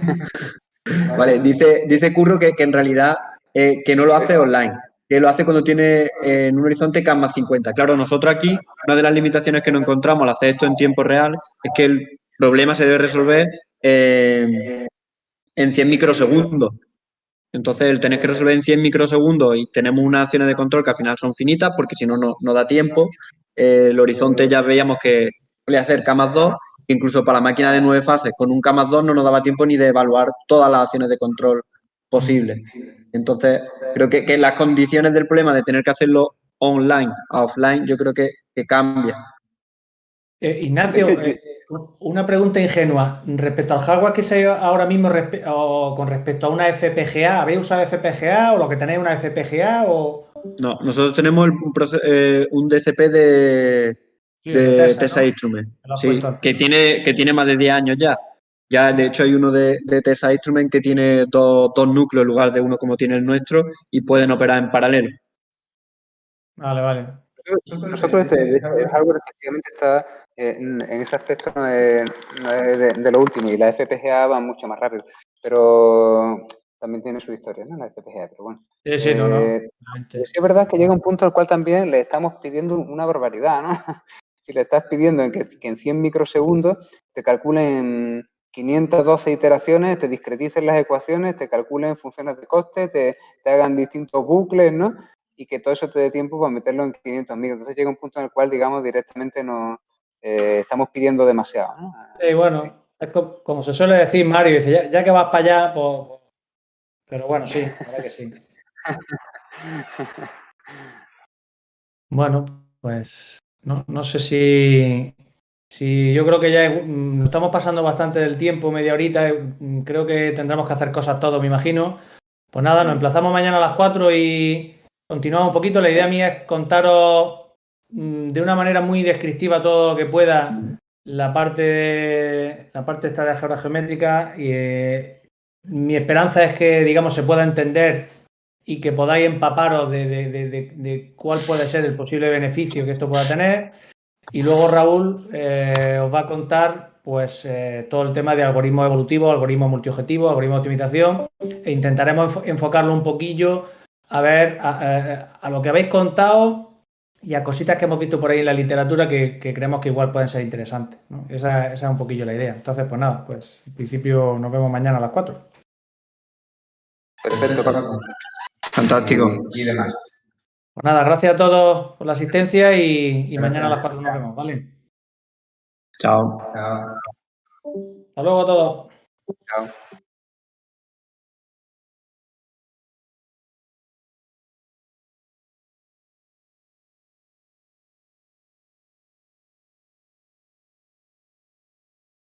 Vale, dice Curro que en realidad que no lo hace online, que lo hace cuando tiene en un horizonte CAM más 50. Claro, nosotros aquí, una de las limitaciones que nos encontramos al hacer esto en tiempo real es que el problema se debe resolver en 100 microsegundos. Entonces, el tener que resolver en 100 microsegundos y tenemos unas acciones de control que al final son finitas porque si no, no da tiempo. El horizonte ya veíamos que suele hacer K más 2, incluso para la máquina de 9 fases con un K más 2 no nos daba tiempo ni de evaluar todas las acciones de control posibles. Entonces, creo que las condiciones del problema de tener que hacerlo online a offline, yo creo que cambia. Ignacio, una pregunta ingenua. Respecto al hardware que se ahora mismo o con respecto a una FPGA, ¿habéis usado FPGA o lo que tenéis una FPGA o...? No, nosotros tenemos un DSP de Tesa Instrument, sí, que tiene más de 10 años ya. Ya, de hecho, hay uno de Tesa Instrument que tiene dos núcleos en lugar de uno como tiene el nuestro y pueden operar en paralelo. Vale. Nosotros el hardware efectivamente está en ese aspecto no es de lo último y la FPGA va mucho más rápido, pero también tiene su historia, ¿no? La FPGA, pero bueno. Sí, no. Sí es verdad que llega un punto al cual también le estamos pidiendo una barbaridad, ¿no? Si le estás pidiendo que en 100 microsegundos te calculen 512 iteraciones, te discreticen las ecuaciones, te calculen funciones de coste, te hagan distintos bucles, ¿no? Y que todo eso te dé tiempo para meterlo en 500 micros. Entonces llega un punto en el cual, digamos, directamente no estamos pidiendo demasiado, ¿no? Sí, bueno, es como se suele decir, Mario, dice, ya que vas para allá, pues... Pero bueno, sí, la verdad que sí. Bueno, pues no sé si yo creo que ya nos estamos pasando bastante del tiempo, media horita, creo que tendremos que hacer cosas todos, me imagino. Pues nada, nos emplazamos mañana a las 4 y continuamos un poquito. La idea mía es contaros de una manera muy descriptiva todo lo que pueda la parte esta de álgebra geométrica y mi esperanza es que, digamos, se pueda entender y que podáis empaparos de cuál puede ser el posible beneficio que esto pueda tener. Y luego Raúl os va a contar pues todo el tema de algoritmos evolutivos, algoritmos multiobjetivos, algoritmos de optimización e intentaremos enfocarlo un poquillo a ver a lo que habéis contado y a cositas que hemos visto por ahí en la literatura que creemos que igual pueden ser interesantes, ¿no? Esa es un poquillo la idea. Entonces, pues nada, pues en principio nos vemos mañana a las 4. Perfecto, Paco. Fantástico. Y demás. Pues nada, gracias a todos por la asistencia y mañana a las 4 nos vemos, ¿vale? Chao. Hasta luego a todos. Chao.